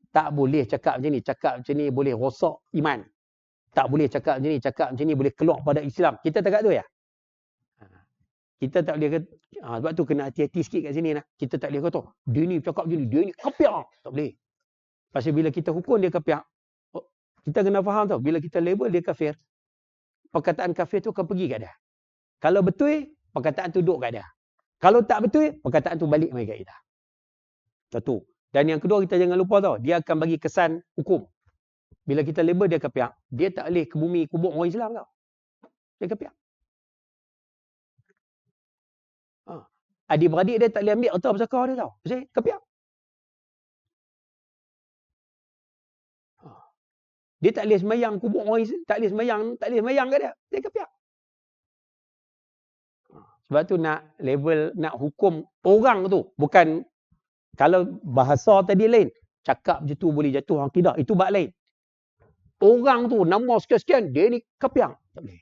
Tak boleh cakap macam ni. Cakap macam ni boleh rosak iman. Tak boleh cakap macam ni. Cakap macam ni boleh keluar pada Islam. Kita tak kat tu ya? Kita tak boleh kata, sebab tu kena hati-hati sikit kat sini lah. Kita tak boleh kata, dia ni cakap macam ni, dia ni kafir. Tak boleh. Pasal bila kita hukum dia kafir, kita kena faham tau, bila kita label dia kafir, perkataan kafir tu akan pergi kat dia. Kalau betul, perkataan tu duduk kat dia. Kalau tak betul, perkataan tu balik mai kat kita. Satu. Dan yang kedua, kita jangan lupa tau, dia akan bagi kesan hukum. Bila kita label dia kafir, dia tak boleh ke bumi kubur orang Islam tau. Dia kafir. Adik-beradik dia tak boleh ambil harta bersakar dia tau. Pasal kafir. Dia tak boleh sembahyang kubur orang Islam, tak boleh sembahyang kat dia. Dia kafir. Sebab tu nak label, nak hukum orang tu. Bukan, kalau bahasa tadi lain, cakap je tu boleh jatuh akidah. Itu bab lain. Orang tu, nama sekian-sekian, dia ni kafir. Tak boleh.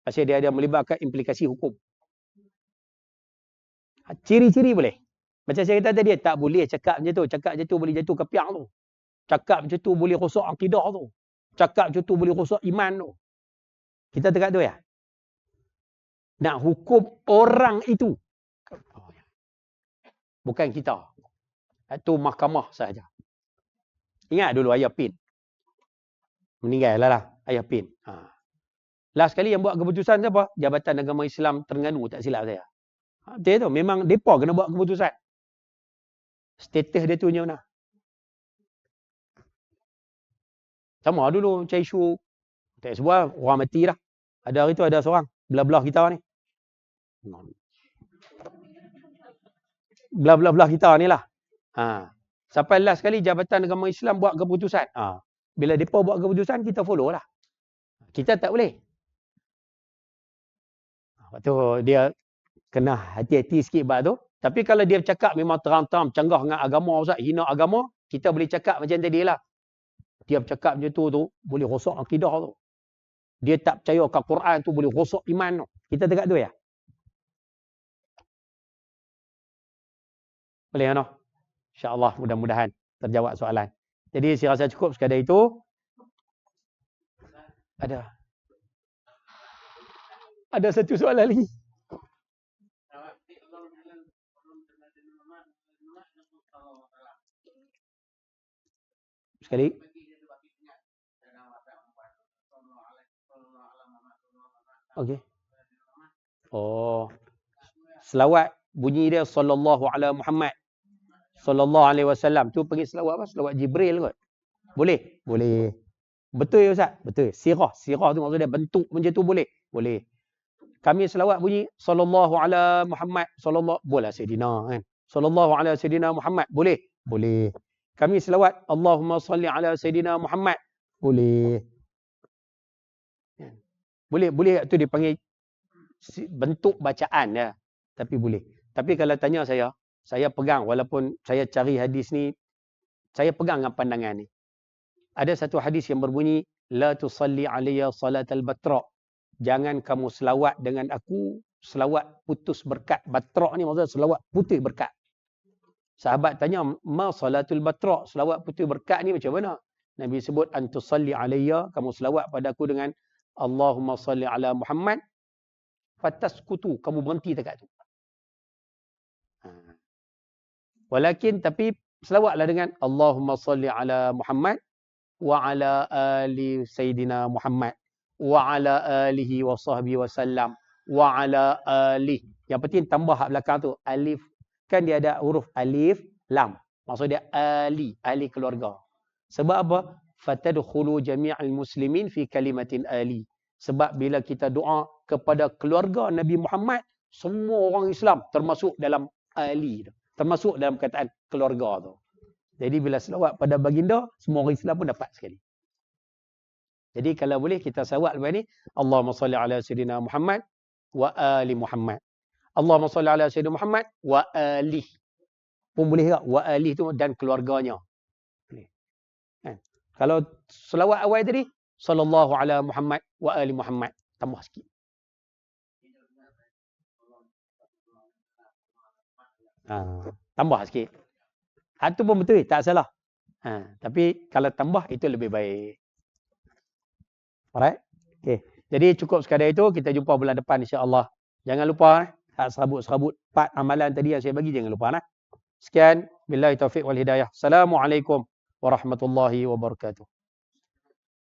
Pasal dia ada melibatkan implikasi hukum. Ciri-ciri boleh. Macam saya kata tadi, tak boleh cakap macam tu. Cakap macam tu boleh jatuh kafir tu. Cakap macam tu boleh rosak akidah tu. Cakap macam tu boleh rosak iman tu. Kita dekat tu ya? Nak hukum orang itu. Bukan kita. Itu mahkamah sahaja. Ingat dulu Ayah Pin. Meninggal lah Ayah Pin. Last sekali yang buat keputusan siapa? Jabatan Agama Islam Terengganu, tak silap saya. Betul tu. Memang mereka kena buat keputusan. Status dia tu macam mana? Sama dulu macam isu. Tak sebuah orang mati dah. Ada hari tu ada seorang. Belah-belah kita ni. Belah-belah kita ni lah. Sampai last sekali Jabatan Agama Islam buat keputusan. Bila mereka buat keputusan, kita follow lah. Kita tak boleh. Lepas tu dia kena hati-hati sikit bab tu. Tapi kalau dia cakap memang terang-terang canggah dengan agama, Ustaz, hina agama, kita boleh cakap macam tadi lah. Dia bercakap macam tu boleh rosak akidah tu. Dia tak percaya ke Quran tu boleh rosak iman tu. Kita dekat tu ya? Boleh kan? InsyaAllah mudah-mudahan terjawab soalan. Jadi saya rasa cukup sekadar itu. Ada satu soalan lagi. Sekali. Okey. Oh. Selawat bunyi dia sallallahu ala Muhammad. Sallallahu alaihi wasallam. Tu panggil selawat apa? Selawat Jibril kot. Boleh? Boleh. Betul ya Ustaz? Betul. Sirah tu maksudnya bentuk macam tu boleh? Boleh. Kami selawat bunyi sallallahu ala Muhammad, sallallahu boleh Sayyidina kan. Sallallahu ala Sayyidina Muhammad, boleh? Boleh. Kami selawat Allahumma salli ala Sayyidina Muhammad, boleh. Boleh tu dipanggil bentuk bacaan ya. Tapi boleh. Tapi kalau tanya saya pegang walaupun saya cari hadis ni, saya pegang dengan pandangan ni. Ada satu hadis yang berbunyi la tusalli alayya salatal batra. Jangan kamu selawat dengan aku selawat putus berkat. Batra ni maksudnya selawat putus berkat. Sahabat tanya, ma salatul batra? Selawat putus berkat ni macam mana? Nabi sebut antusalli alayya, kamu selawat pada aku dengan Allahumma salli ala Muhammad fataskutu, kamu berhenti dekat tu. Walakin tapi selawatlah dengan Allahumma salli ala Muhammad wa ala ali Sayyidina Muhammad wa ala alihi wa sahbihi wa sallam wa ala alih. Yang penting tambah hak belakang tu alif. Kan dia ada huruf alif lam. Maksud dia ahli keluarga. Sebab apa? Fatadkhulu jami'al muslimin fi kalimatin ahli. Sebab bila kita doa kepada keluarga Nabi Muhammad, semua orang Islam termasuk dalam ahli, termasuk dalam kataan keluarga tu. Jadi bila selawat pada baginda, semua orang Islam pun dapat sekali. Jadi kalau boleh kita selawat lepas ni, Allahumma salli ala Sayyidina Muhammad wa ali Muhammad. Allahumma salli ala Sayyidina Muhammad wa alih. Pun boleh tak? Wa alih tu dan keluarganya. Kan? Kalau selawat awal tadi, sallallahu ala Muhammad wa ali Muhammad. Tambah sikit. Tambah sikit. Itu pun betul, tak salah. Tapi kalau tambah itu lebih baik. Alright? Okay. Jadi cukup sekadar itu. Kita jumpa bulan depan insya-Allah. Jangan lupa serabut-serabut 4 amalan tadi yang saya bagi, jangan lupa nah. Sekian, billahi taufiq wal hidayah. Assalamualaikum warahmatullahi wabarakatuh.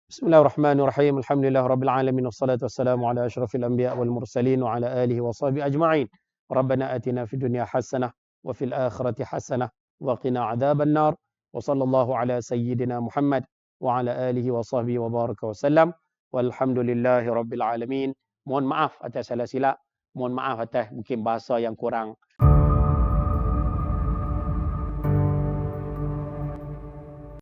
Bismillahirrahmanirrahim. Alhamdulillah rabbil alamin wassalatu wassalamu ala asyrafil anbiya wal mursalin wa ala alihi wa sahbihi ajma'in. Rabbana atina fid dunya hasanah wa fil akhirati hasanah wa qina adzaban nar. Wa sallallahu ala sayyidina Muhammad wa ala alihi wa sahbihi wa baraka wasallam. Walhamdulillahi rabbil alamin. Mohon maaf atas salah silap. Mohon maaf atas mungkin bahasa yang kurang